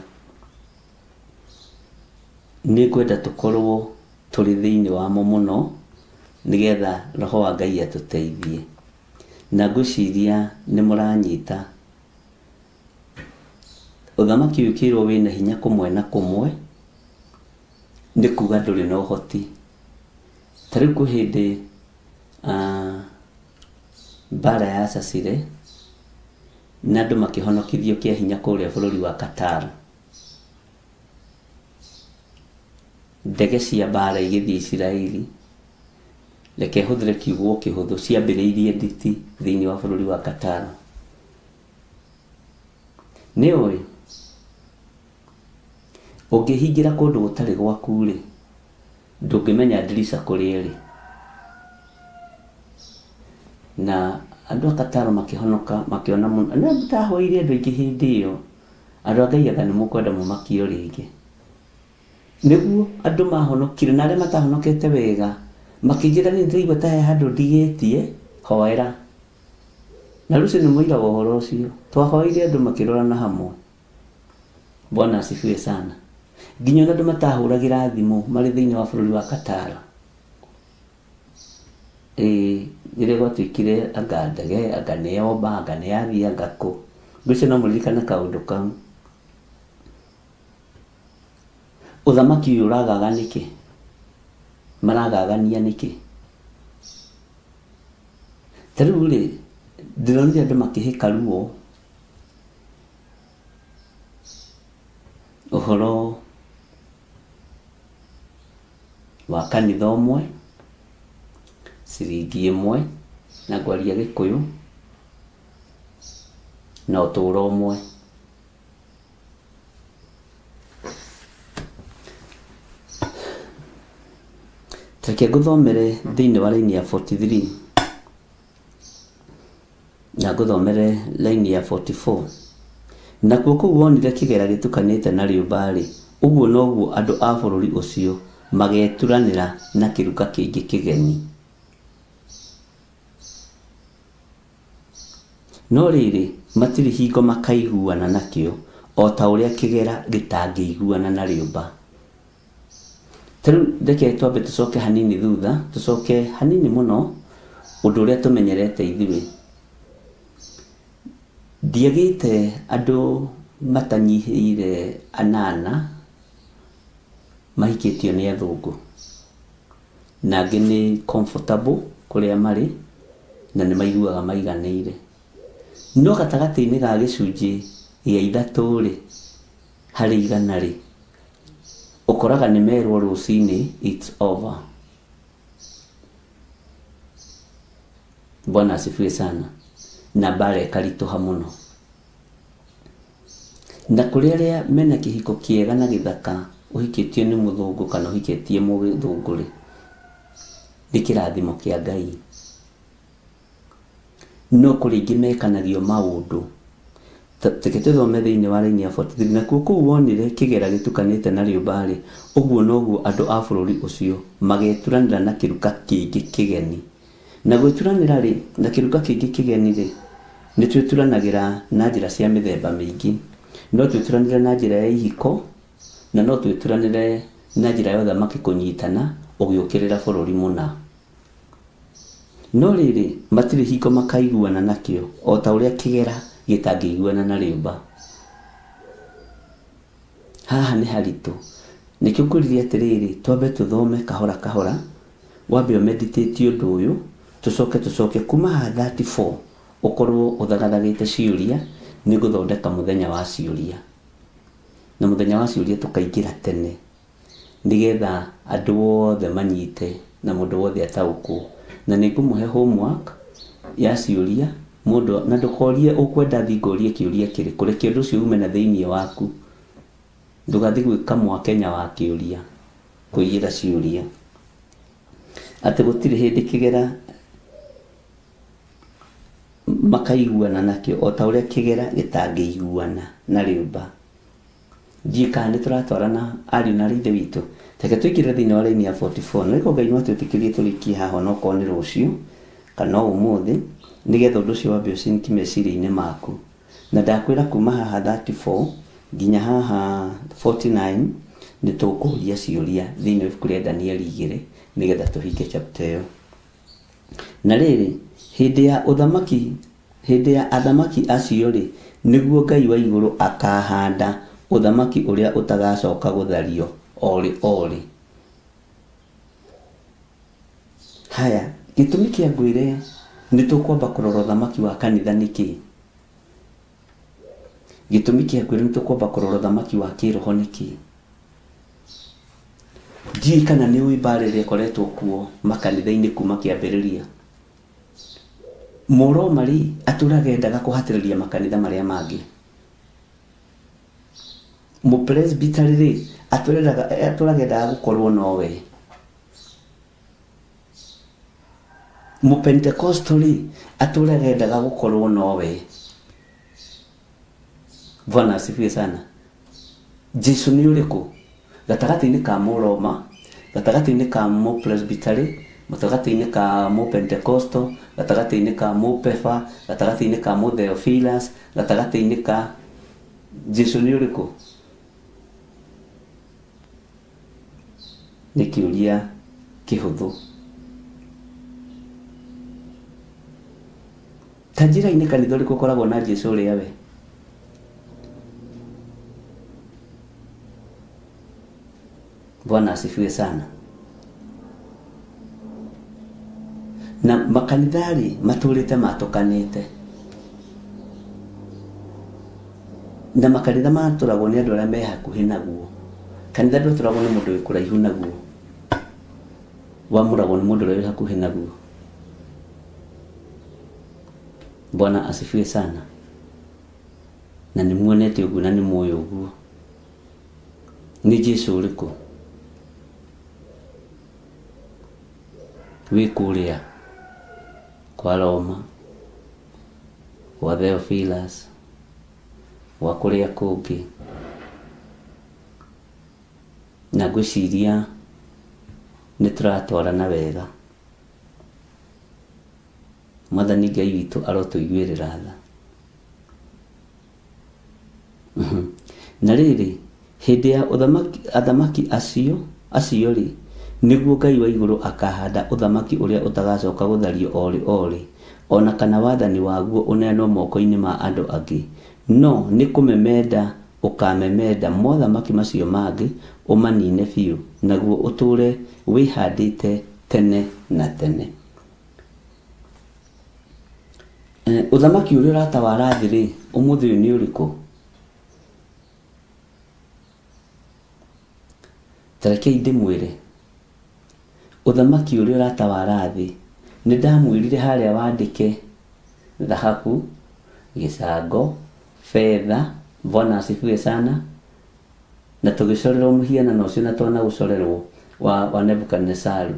Speaker 3: nĩ ngwenda tũkorwo tũrĩ thĩinĩ wamo mũno nĩgetha roho wa Ngai atũteithie. Na ngwĩciria nĩ mũranyita. Ũthamaki ũyũ kĩrwo wĩna hinya kũmwe na kũmwe nĩ kuga ndũrĩ na ũhoti. Ta rĩu kwĩ hĩndĩ mbara yacacire na andũ makĩhonokithio kĩa hinya kũrĩa bũrũri wa Qatar. Ndege cia mbara igĩthiĩ Isiraeli, reke hũthĩre kiugo kĩhũthũ, ciambĩrĩirie nditi thĩinĩ wa bũrũri wa Qatar. Nĩ ũĩ ũngĩhingĩra kũndũ gũtarĩ gwaku rĩ, ndũngĩmenya ndirica kũrĩa rĩ. Na andũ a Qatar makĩhonoka makĩona mũno. Na ndahoire andũ aingĩ hĩndĩ ĩyo, andũ a Ngai nĩ mũkwenda mũmakio rĩngĩ. Nĩguo andũ mahonokire na arĩa matahonokete wega makĩnjĩra nĩ ndĩraigua ta he handũ ndigĩtie hoera. Na rĩu nĩ mũira wa ũhoro ũcio. Twahoire andũ makĩrorana hamwe. Bwana asifiwe sana. Nginya andũ matahũragĩra thimũ marĩ thĩinĩ wa bũrũri wa Qatar. Rĩrĩa gwatuĩkire anga ndege anga nĩ yoba anga nĩ yathiĩ anga kũ, ngwicio no muririkane kaundu kau uthamaki uyu uragaga niki maragagania niki tariu ri ndironire andu makihika ruo uhoro wa kanitha umwe ciringi imwe na ngwaria Gikuyu na uturo umwe Reke nguthomere thiini wa laini ya 43 na nguthomere laini ya 44 na kuu wonire kigera gitukanite na riumbari uguo noguo andu a bururi ucio mageturanira na kiruka kingi kigeni no riri matiri hingo makaiguana nakio o ta uria kigera gitangiiguana na riumba Tru deke twambe tucoke hanini thutha tucoke hanini muno undu uria tumenyerete ithuĩ ndiagite andu matanyihire anana mahikitio ni athungu na angĩ ni comfortable kuria mari na ni maiguaga maiganĩire no gatagati-inĩ ga gĩcunjĩ gĩa ithatũ ri harĩ igana ri ukoraga ni merwo rucini it's over. Bwana asifiwe sana na bare karituha muno na kuri aria mena kihiko kiega na githaka uhikitio ni muthungu kana uhikitie muthungu ri ni kirathimo kia Ngai no kuri ingi mekanagio maundu Teke thome thiini wa laini ya 43 na kuu wonire kigera gitukanite na riumbari uguo noguo andu a bururi ucio mageturanira na kiruka kingi kigeni na gweturanira ri na kiruka kingi kigeni ri ni tweturanagira na njira cia mithemba mingi no tweturanire na njira ya ihiko na no tweturanire na njira ya uthamaki kunyitana ugiukirira bururi muna no riri matiri hingo makaiguana nakio o ta uria kigera gitangĩiguana na riumba haha ni haritu nikio nguririe atiriri twambe tuthome kahora kahora wambe meditate undu uyu tucoke kuma ha 34 ukorwo uthagathagite ciuria ni guthondeka muthenya wa ciuria na muthenya wa ciuria tukaingira tene nigetha andu othe manyite na mundu wothe ataukwo na ningumuhe homework ya ciuria mundu na ndukorie ukwenda thingorie kiuria kiri kureke undu ucio ume na thiini waku ndugathi gwika Kenya wa kiuria kuigira ciuria ati gutiri hindi kigera makaiguana nakio o ta uria kigera gitangĩiguana na riumba jika ni turatwarana ari na rithe witu teke twikire thiini wa laini ya 44 niko Ngai no twitikirie tulikie haho no ko ni rucio kana umuthi nigetha undu ucio wambe ucinki meciria-inĩ maku na ndakwira kuma haha 34 nginya haha 49 ni tukuria ciuria thiini wa ibuku ria Daniel 2 nigetha tuhike chapter iyo na riri hindi ya athamaki acio ri niguo Ngai wa iguru akahanda uthamaki uria utagacoka guthario ori haya gitumi kia ngwire ni tukwamba kurora uthamaki wa kanitha niki gitumi kia ngwire ni tukwamba kurora uthamaki wa kiroho niki kana ni uibarire koretwo kuo makanitha-ini kuma kiambiriria moro mari aturagendaga kuhatiriria makanitha maria mangi mu presbytery aturagendaga gukorwo nowe mu pentecostal aturagendaga gukorwo nowe Bwana asifiwe sana Jesu ni uriku gatagati-ini ka Muroma gatagati-ini ka mu presbytery gatagati-ini ka mu pentecostal gatagati-ini ka mu pefa gatagati-ini ka mu theophilus gatagati-ini ka Jesu ni uriku ni kiuria kihuthu tanjira-ini kanitha uriku koragwo na Jesu uria we Bwana asifiwe sana. Na makanithari maturite matokanite, na makanitha maturagwo ni andu aria me hakuhi naguo. Kanitha nduturagwo ni mundu wikuraihu naguo, wamuragwo ni mundu uria wi hakuhi naguo. Bwana asifiwe sana. Na ni muonete uguo na ni moyo uguo. Ni Jesu uriku wikuria kwa Roma, kwa Theophilus, wa kuria kungi, na gwiciria ni turatwarana wega. Mwathani Ngai witu arotuiguirira tha. Na riri hindi ya athamaki acio ri niguo Ngai wa iguru akahanda uthamaki uria utagacoka guthario ori ona kana wathani waguo uneno moko-ini ma andu angi, no ni kumemenda ukamemenda mothamaki macio mangi umanine biu, naguo uture wihandite tene na tene. Uthamaki uria uratawara thi ri umuthi ni uriku? Tarekei ndimwire uthamaki uria uratawara thi ni ndamwirire haria wandike dhahabu, gicango, fedha. Bwana asifiwe sana. Na tugicorerwo muhianano ucio na twana gucorerwo wa Nebukadnezaru.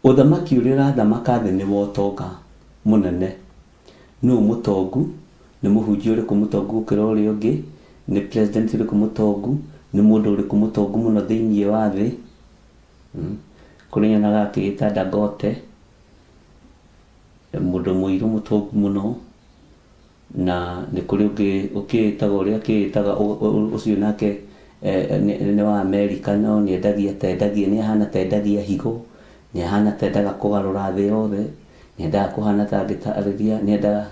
Speaker 3: Uthamaki uria urathamaka thi ni wotonga munene. No mutongu ni muhunjia uriku mutongu ukira uria ungi, ni president uriku mutongu, ni mundu uriku mutongu muno thiini wa thi. Kurinya gakita Dangote, mundu muiru mutongu muno, na ni kuri ukitaga uria akitaga ucio nake ni wa America, no ni endagia ni hana tendagia higo, ni hana tendaga kugarura thi yothe, ni endaga kuhana ta ngitariria, ni endaga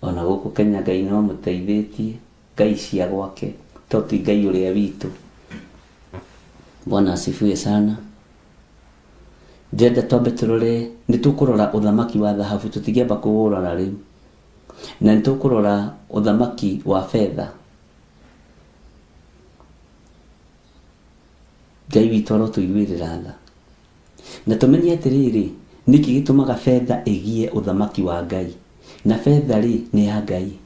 Speaker 3: ona guku Kenya Ngai no muteithitie, Ngai cia gwake toti Ngai uria witu. Bwana asifiwe sana. Jenda twambe turore, ni tukurora uthamaki wa dhahabu, tutigiamba kuurora riu, na ni tukurora uthamaki wa fedha. Ngai witu arotuiguirira tha, na tumenye atiriri niki gitumaga fedha igie uthamaki wa Ngai, na fedha ri ni ya Ngai.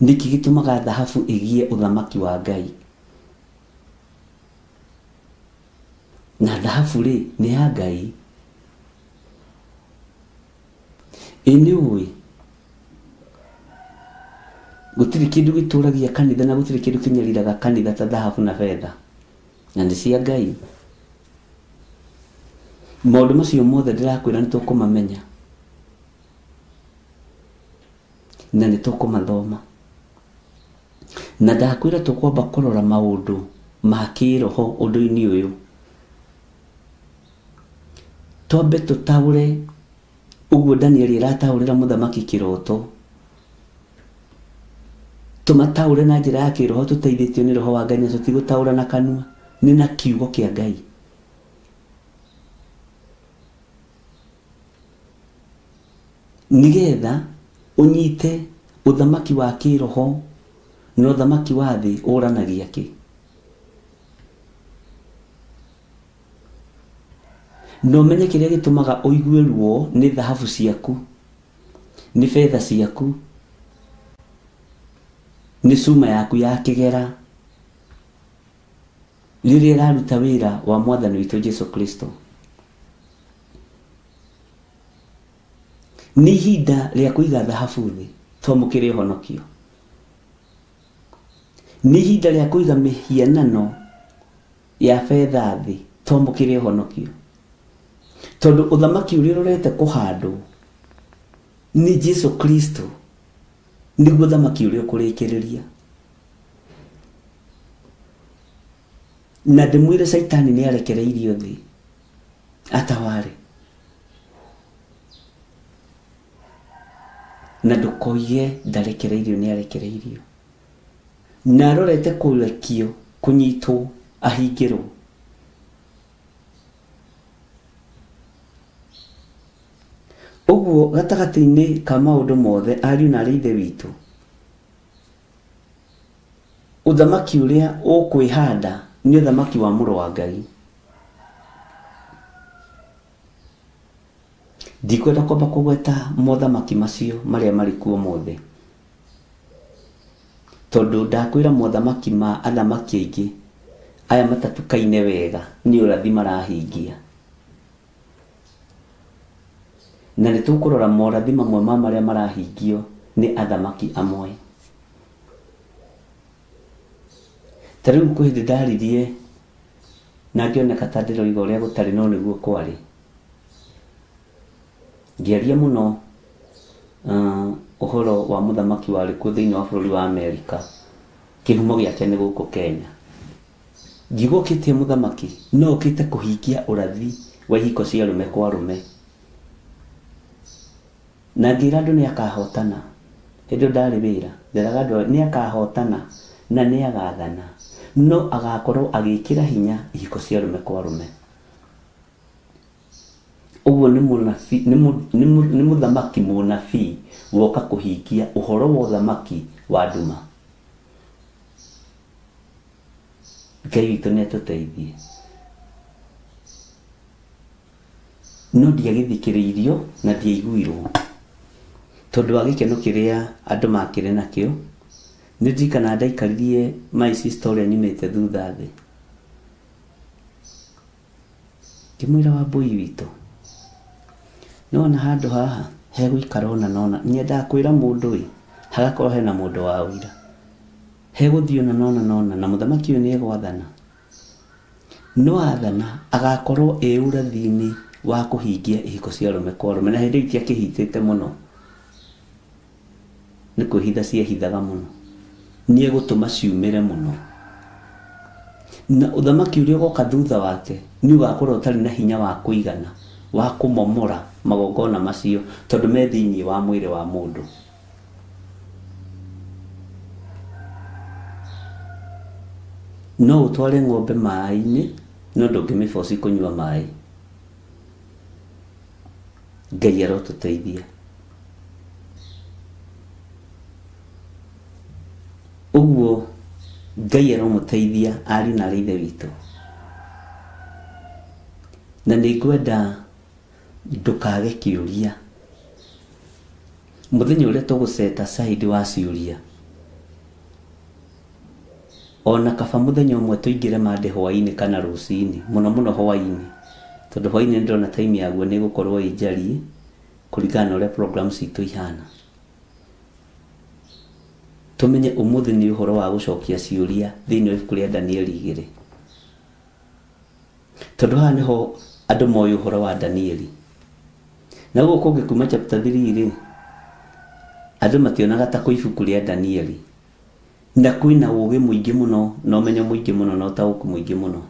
Speaker 3: Niki gitumaga dhahabu igie uthamaki wa Ngai, na dhahabu ri ni ya Ngai. Iniwe gutiri kindu gituragia kanitha na gutiri kindu kinyariraga kanitha ta dhahabu na fedha, na ni cia Ngai. Maundu macio mothe ndirakwira ni tukumamenya na ni tukumathoma, na ndakwira tukwamba kurora maundu ma kiroho undu-ini uyu. Twambe tutaure uguo Danieli irataurira muthamaki kiroto, tumataure na njira ya kiroho tuteithitio ni roho wa Ngai, na tutigutaura na kanua, ni na kiugo kia Ngai. Nigetha unyite uthamaki wa kiroho na uthamaki wa thi uranagia ki. No menye kiria gitumaga uiguirwo ni dhahabu ciaku, ni fedha ciaku, ni suma yaku ya kigera riria iraruta wira wa Mwathani witu Jesu Kristo. Ni ihinda ria kuiga dhahabu thi twamukire honokio. Ni ihinda ria kuiga mihianano ya fedha thi twamukire honokio. Tondu uthamaki uria urete kuhandwo ni Jesu Kristo, niguo uthamaki uria ukurikiriria. Na ndimwire Saitani ni arekereirio thi ataware, na ndukoige ndarekereirio, ni arekereirio. na arorete kũrekio kũnyitwo ahingĩrwo. Ũguo gatagatĩ-inĩ ka maũndũ mothe ariũ na arĩ ithe witũ, ũthamaki ũrĩa ũkwĩhanda nĩ ũthamaki wa Mũrũ wa Ngai. Ndikwenda kwamba kũgweta mothamaki macio marĩa marĩ kuo mothe, tondũ ndakwĩra mothamaki ma athamaki aingĩ aya matatukaine wega nĩ ũrathi marahingia, na nĩ tũkũrora morathi mamwe ma marĩa marahingio nĩ athamaki amwe. Ta rĩu kwĩ hĩndĩ ndaririe na ngĩoneka ta ndĩroiga ũrĩa gũtarĩ no nĩguo kwarĩ, ngĩaria mũno ũhoro wa mũthamaki warĩ kuo thĩinĩ wa bũrũri wa Amerika, kĩhumo gĩake nĩ gũkũ Kenya. Ngĩgũkĩtie mũthamaki no ũkĩte kũhingia ũrathi wa ihiko cia arũme kwa arũme, na ngĩra andũ nĩ akahotana. Hĩndĩ ndarĩ wĩra nderaga andũ nĩ akahotana na nĩ agathana, no agakorwo agĩkĩra hinya ihiko cia arũme kwa arũme. Ũguo nĩ mũthamaki mũnabii woka kũhingia ũhoro wa ũthamaki wa nduma. Ngai witũ nĩ atũteithie. No ndiagĩthikĩrĩirio na ndiaiguirwo, tondũ wa gĩkeno kĩrĩa andũ makĩrĩ nakĩo. Nĩ ndirikana ndaikaririe maici story nyumĩte thutha thĩ, ngĩmwĩra Wambũi witũ, nona handũ haha hegũikara ona nona, nyendaga kwĩra mũndũ hagakorwo hena mũndũ wa ũira, hegũthiĩ ona nona na mũthamaki ũyũ nĩ egwathana, no athana agakorwo ũrathi-inĩ wa kũhingia ihiko cia arũme kwa arũme, na hĩndĩ ĩyo itiakĩhitĩte mũno, nĩ kwĩhitha ciehithaga mũno, nĩ egũtũma ciumĩre mũno, na ũthamaki ũrĩa ũgoka thutha wake nĩ ũgakorwo ũtarĩ na hinya wa kũigana wa kũmomora magongona macio, tondũ me thĩinĩ wa mwĩrĩ wa mũndũ. No ũtware ng'ombe maĩ-inĩ no ndũngĩmĩboci kũnyua maĩ. Ngai arotũteithia. Ũguo Ngai aromũteithia ariũ na arĩ ithe witũ, na nĩ ngwenda ndũkage kĩũria. Mũthenya ũrĩa tũgũset aside wa ciũria, ona kaba mũthenya ũmwe tũingĩre mande hwaĩ-inĩ kana rũcinĩ, mũno hwaĩ-inĩ, tondũ hwaĩ-inĩ ndĩrona time yaguo nĩ gũkorwo ĩnjariĩ kũringana na ũrĩa program citũ ihana. Tũmenye ũmũthĩ nĩ ũhoro wa gũcokia ciũria thĩinĩ wa ibuku rĩa Danieli 2, tondũ haha nĩho andũ moĩ ũhoro wa Danieli. Na gũkũ kũngĩ kuma chapter 3 andũ mationaga ta kwĩ ibuku rĩa Danieli, na kwĩna ũũgĩ mũingĩ mũno na ũmenyo mũingĩ mũno na ũtaũku mũingĩ mũno.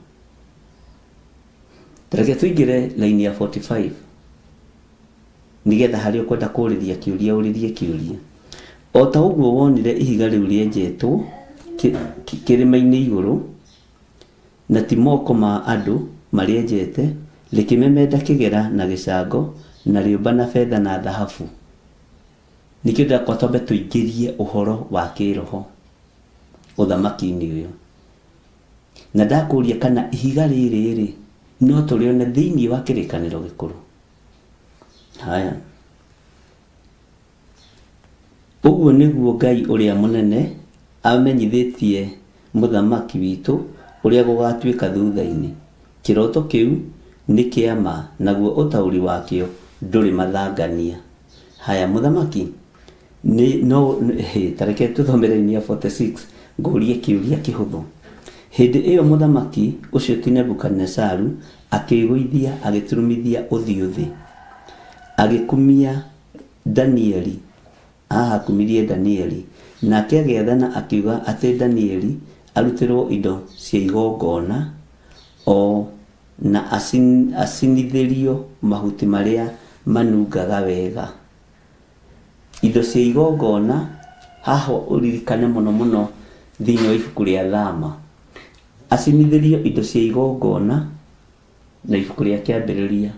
Speaker 3: Reke tũingĩre line ya 45 nĩgetha harĩa ũkwenda kũũrĩria kĩũria ũrĩrie kĩũria. O ta ũguo wonire ihiga rĩu rĩenjetwo kĩrĩma-inĩ igũrũ, na ti moko ma andũ marĩenjete, rĩkĩmemenda kĩgera na gĩcango na rĩũmba na betha na thahabu. Nĩkĩo ndakwa twambe tũingĩrie ũhoro wa kĩroho ũthamaki-inĩ ũyũ, na ndakũria kana ihiga rĩrĩ no tũrĩone thĩinĩ wa kĩrĩkanĩro gĩkũrũ. Haya, ũguo nĩguo Ngai ũrĩa mũnene amenyithĩtie mũthamaki witũ ũrĩa gũgatuĩka thutha-inĩ. Kĩroto kĩu nĩ kĩama, naguo ũtaũri wakĩo ndũrĩ mathangania. Haya, mũthamaki tareke tũthomere-inĩ ya 46 ngũrie kĩũria kĩhũthũ. Hĩndĩ ĩyo mũthamaki ũcio ti Nebukadnezaru akĩĩgũithia agĩturumithia ũthiũ thĩ, agĩkumia Danieli, akumirie Danieli, nake agĩathana akiuga atĩ Danieli arutĩrwo indo cia igongona o na acinithĩrio mahuti marĩa manungaga wega. Indo cia igongona haha ũririkane mũno thĩinĩ wa ibuku rĩa Thama acinithirio indo cia igongona na ibuku rĩa Kĩambĩrĩria,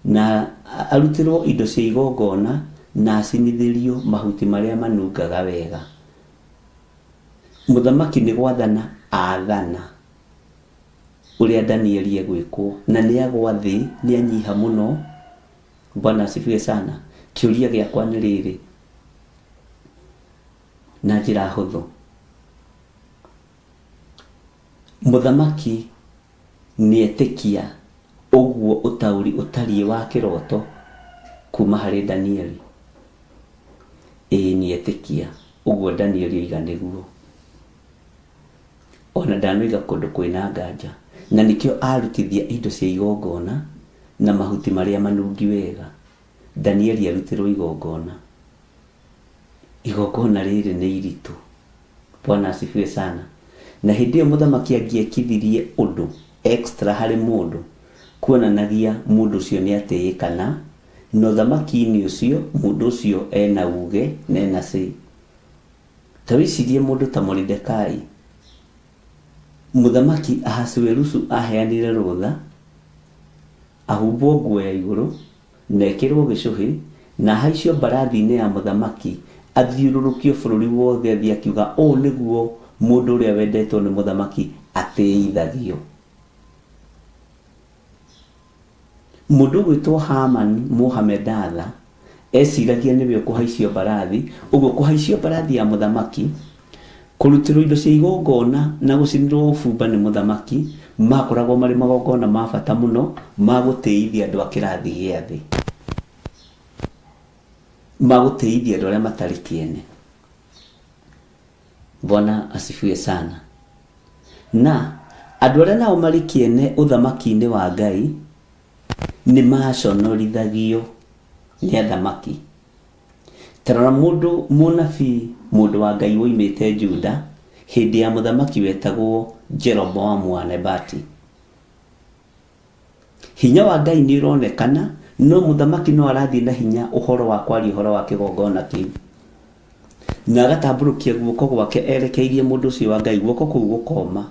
Speaker 3: na arutirwo indo cia igongona na acinithirio mahuti marĩa manungaga wega. Mũthamaki nĩ gwathana athana ũrĩa Danieli egwĩkwo, na nĩ agwa thĩ, nĩ anyiha mũno. Bwana asifiwe sana. Kĩũria gĩakwa nĩ rĩrĩ, na njĩra hũthũ, mũthamaki nĩetĩkia ũguo ũtaũri ũtariĩ wa kĩroto kuma harĩ Danieli? Nĩetĩkia ũguo Danieli oiga nĩguo, ona ndanoiga kũndũ kwĩna nganja, na nĩkĩo arutithia indo cia igongona na mahuti marĩa manungi wega. Danieli arutirwo igongona. Igongona rĩrĩ nĩ iritũ. Bwana asifiwe sana. Na hĩndĩ ĩyo mũthamaki angĩekithirie ũndũ extra harĩ mũndũ, kuonanagia mũndũ ũcio nĩ atĩĩkana, na ũthamaki-inĩ ũcio mũndũ ũcio ena uge na ena say. Ta wĩcirie mũndũ ta Mordekai. Mũthamaki Ahasuerusu aheanire rũtha ahumbwo nguo ya igũrũ na ekĩrwo gĩcũhĩ na haicio mbarathi-inĩ ya mũthamaki, athiũrũrũkio bũrũri wothe athi akiuga ũũ nĩguo mũndũ ũrĩa wendetwo nĩ mũthamaki atĩithagio. Mũndũ gwĩtwo Hamani Mohamedatha eciragia nĩwe kũhaicio mbarathi, ũguo kũhaicio mbarathi ya mũthamaki, kũrutĩrwo indo cia igongona na gũcinĩrwo ũbumba nĩ mũthamaki, makoragwo marĩ magongona ma bata mũno ma gũtĩithia andũ a kĩrathi gĩa thĩ, ma gũtĩithia andũ arĩa matarĩ kĩene. Bwana asifiwe sana. Na andũ arĩa nao marĩ kĩene ũthamaki-inĩ wa Ngai nĩ maconorithagio nĩ athamaki. Tarora mũndũ mũnabii, mũndũ wa Ngai woimĩte Juda hĩndĩ ya mũthamaki wetagwo Jeroboamu wa Nebati. Hinya wa Ngai nĩ ũronekana, no mũthamaki no arathiĩ na hinya ũhoro wa kwaria ũhoro wa kĩgongona kĩu, na agatambũrũkia guoko gwake erekeirie mũndũ ũcio wa Ngai, guoko kũu gũkoma.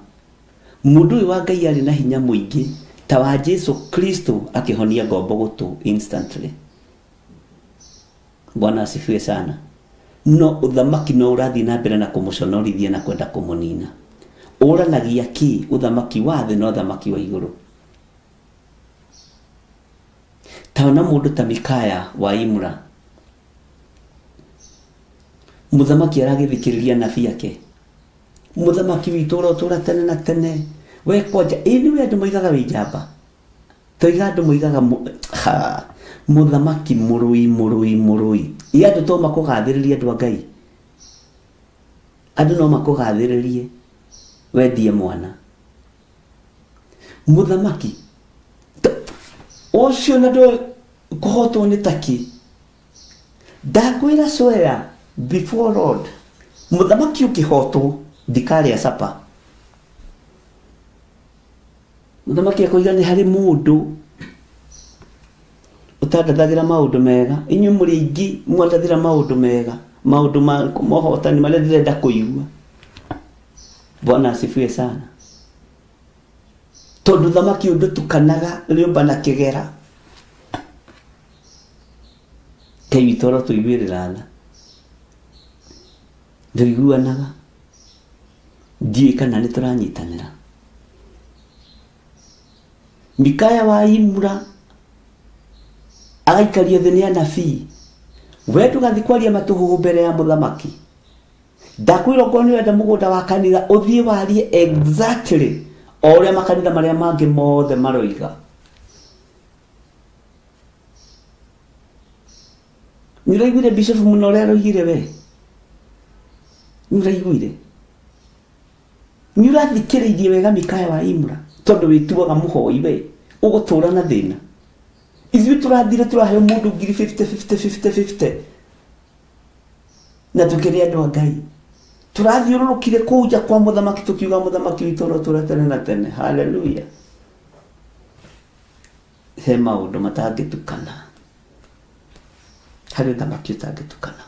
Speaker 3: Mũndũ ũyũ wa Ngai arĩ na hinya mũingĩ ta wa Jesu Kristo akĩhonia ngombo gũtũ instantly. Bwana asifiwe sana. No ũthamaki no ũrathiĩ na mbere na kũmũconorithia na kwenda kũmũnina. Ũranagia ki ũthamaki wa thĩ na ũthamaki wa igũrũ. Taona mũndũ ta Mikaya wa Imra, mũthamaki aragĩthikĩrĩria nabii ake. Mũthamaki witũ ũrotũra tene na tene, we kwanja nĩwe andũ moigaga wĩ njamba, toiga andũ moigaga mũthamaki mũrũi. Andũ to makũgathĩrĩria andũ a Ngai, andũ no makũgathĩrĩrie wendie mwana. Mũthamaki ũcio na ndũ kũhotwo nĩ taki, ndakwĩra swear before Lord, mũthamaki ũkĩhotwo ndikarĩa sapa. Mũthamaki akoiga nĩ harĩ mũndũ ũtandathagĩra maũndũ mega, inyuĩ mũrĩ aingĩ mwandathĩra maũndũ mega, maũndũ ma mohotani marĩa ndĩrenda kũigua. Bwana asifiwe sana. Tondũ thamaki ũndũ tukanaga rĩũmba na kĩgera, Ngai witũ arotũiguĩrĩra tha, ndũiguanaga, ndiũĩ kana nĩ tũranyitanĩra. Mikaya wa Imra agaikario thĩ nĩ anabii, we ndũgathiĩ kwaria matũhũhũ mbere ya mũthamaki. Ndakwĩra okorwo nĩ wenda mũgũnda wa kanitha ũthiĩ warie exactly o ũrĩa makanitha marĩa mangĩ mothe maroiga. Nĩũraiguire Bishop mũno ũrĩa aroigire we? Nĩũraiguire? Nĩũrathikĩrĩirie wega Mikaya wa Imra? Tondũ wĩtuaga mũhoi we ũgũtũra na thĩna. Ithuĩ tũrathire tũraheo mũndũ ngiri 50 na tũkĩrĩ andũ a Ngai. Tũrathiũrũrũkire kũu nja kwa mũthamaki tũkiuga mũthamaki witũ ũrotũra tene na tene. Hallelujah. He maũndũ matangĩtukana, harĩ ũthamaki ũtangĩtukana.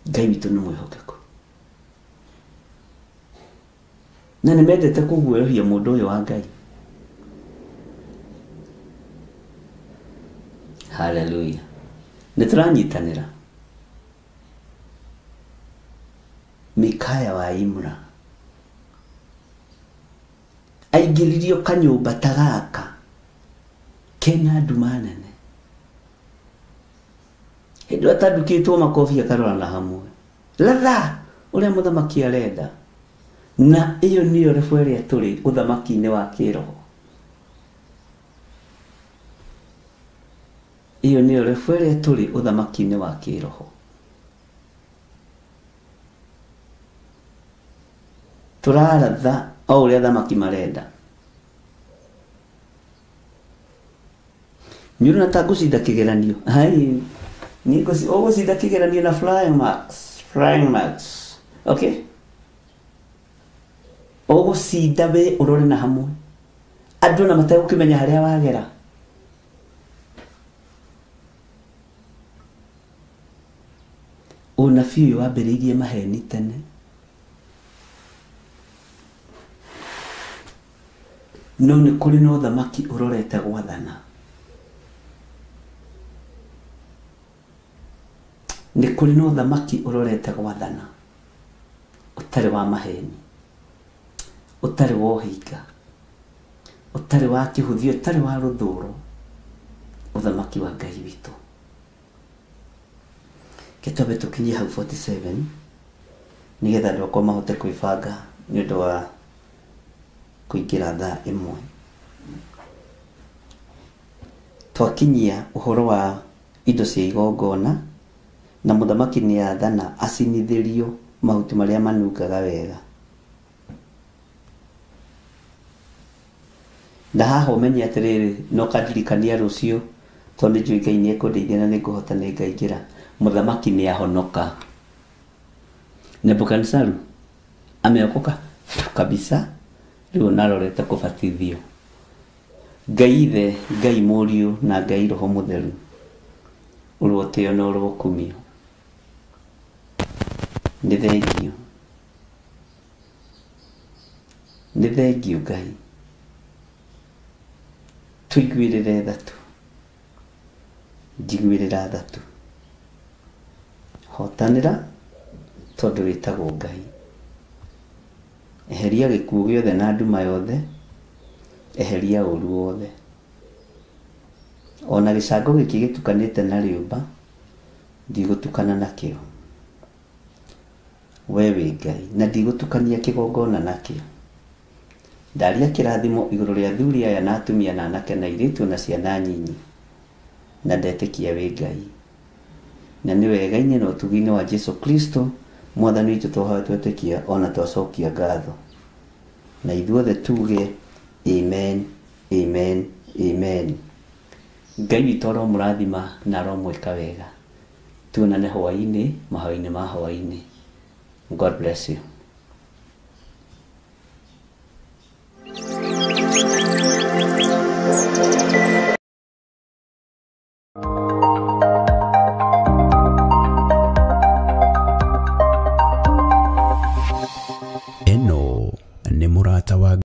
Speaker 3: Ngai witũ nĩ mwĩhokeku na nĩ mendete kũguoyohia mũndũ ũyũ wa Ngai. Hallelujah. Nĩ tũranyitanĩra. Mikaya wa Imra aingĩririo kanyũmba ta gaka kena nduma nene. Hĩndĩ atandũkĩtwo makobi akarorana hamwe. Latha ũrĩa mũthamaki arenda. Na iyo niyo refu ĩrĩa tũrĩ ũthamaki-inĩ wa kĩroho. Iyo niyo refu ĩrĩa tũrĩ ũthamaki-inĩ wa kĩroho. Tũraratha o ũrĩa athamaki marenda. Nyũrona ta ngũcinda kĩgeranio. Hai ni ũgũcinda kĩgeranio na flying marks. Okay? Ũgũcinda we ũrore na hamwe. Andũ na mategũkĩmenya harĩa wagera. Ũnabii ũyũ wambĩrĩirie maheni tene. No nĩ kũrĩ na ũthamaki ũrorete gwathana. Nĩ kũrĩ na ũthamaki ũrorete gwathana. Ũtarĩ wa maheni. Ũtarĩ wa ũhinga. Ũtarĩ wa kĩhuthio, ũtarĩ wa rũthũũro. Ũthamaki wa Ngai witũ. Kĩtwambe tũkinyie hau 47 nĩgetha andũ akwa mahote kwĩbanga nĩ ũndũ wa kũingĩra thaa ĩmwe. Twakinyia ũhoro wa indo cia igongona na mũthamaki nĩ athana acinithĩrio mahuti marĩa manungaga wega. Na haha ũmenye atĩrĩrĩ no kandirikania rũciũ tondũ njũĩ Ngai nĩ ekũndeithia na nĩngũhota nĩngaingĩra. Mũthamaki nĩ ahonoka. Nebukadnezaru ameokoka kabisa. Rĩu narorete kũbatithio. Ngai Ithe, Ngai Mũriũ na Ngai Roho Mũtheru ũrĩ ũtĩo na ũrĩ ũkumio. Nĩ thengio. Nĩ thengio Ngai. Tũiguĩrĩre thatũ. Njiguĩrĩra thatũ. Hotanĩra tondũ wĩtagwo Ngai. Eheria gĩkuũ gĩothe na nduma yothe. Eheria ũru wothe. Ona gĩcango gĩkĩ gĩtukanĩte na rĩũmba ndigũtukana nakĩo. We wĩ Ngai na ndigũtukania kĩgongona nakĩo. Ndaria kĩrathimo igũrũ rĩa athuri aya na atumia na anake na airĩtu na ciana nyinyi. Na ndetĩkia wĩ Ngai. Na nĩ wega-inĩ na ũtugi-inĩ wa Jesu Kristo Mwathani witũ twahoya twetĩkia ona twacokia ngatho. Na ithuothe tuge amen, amen, amen. Ngai witũ aromũrathima na aromwĩka wega. Tuonane hwaĩ-inĩ, mahoya-inĩ ma hwaĩ-inĩ. God bless you.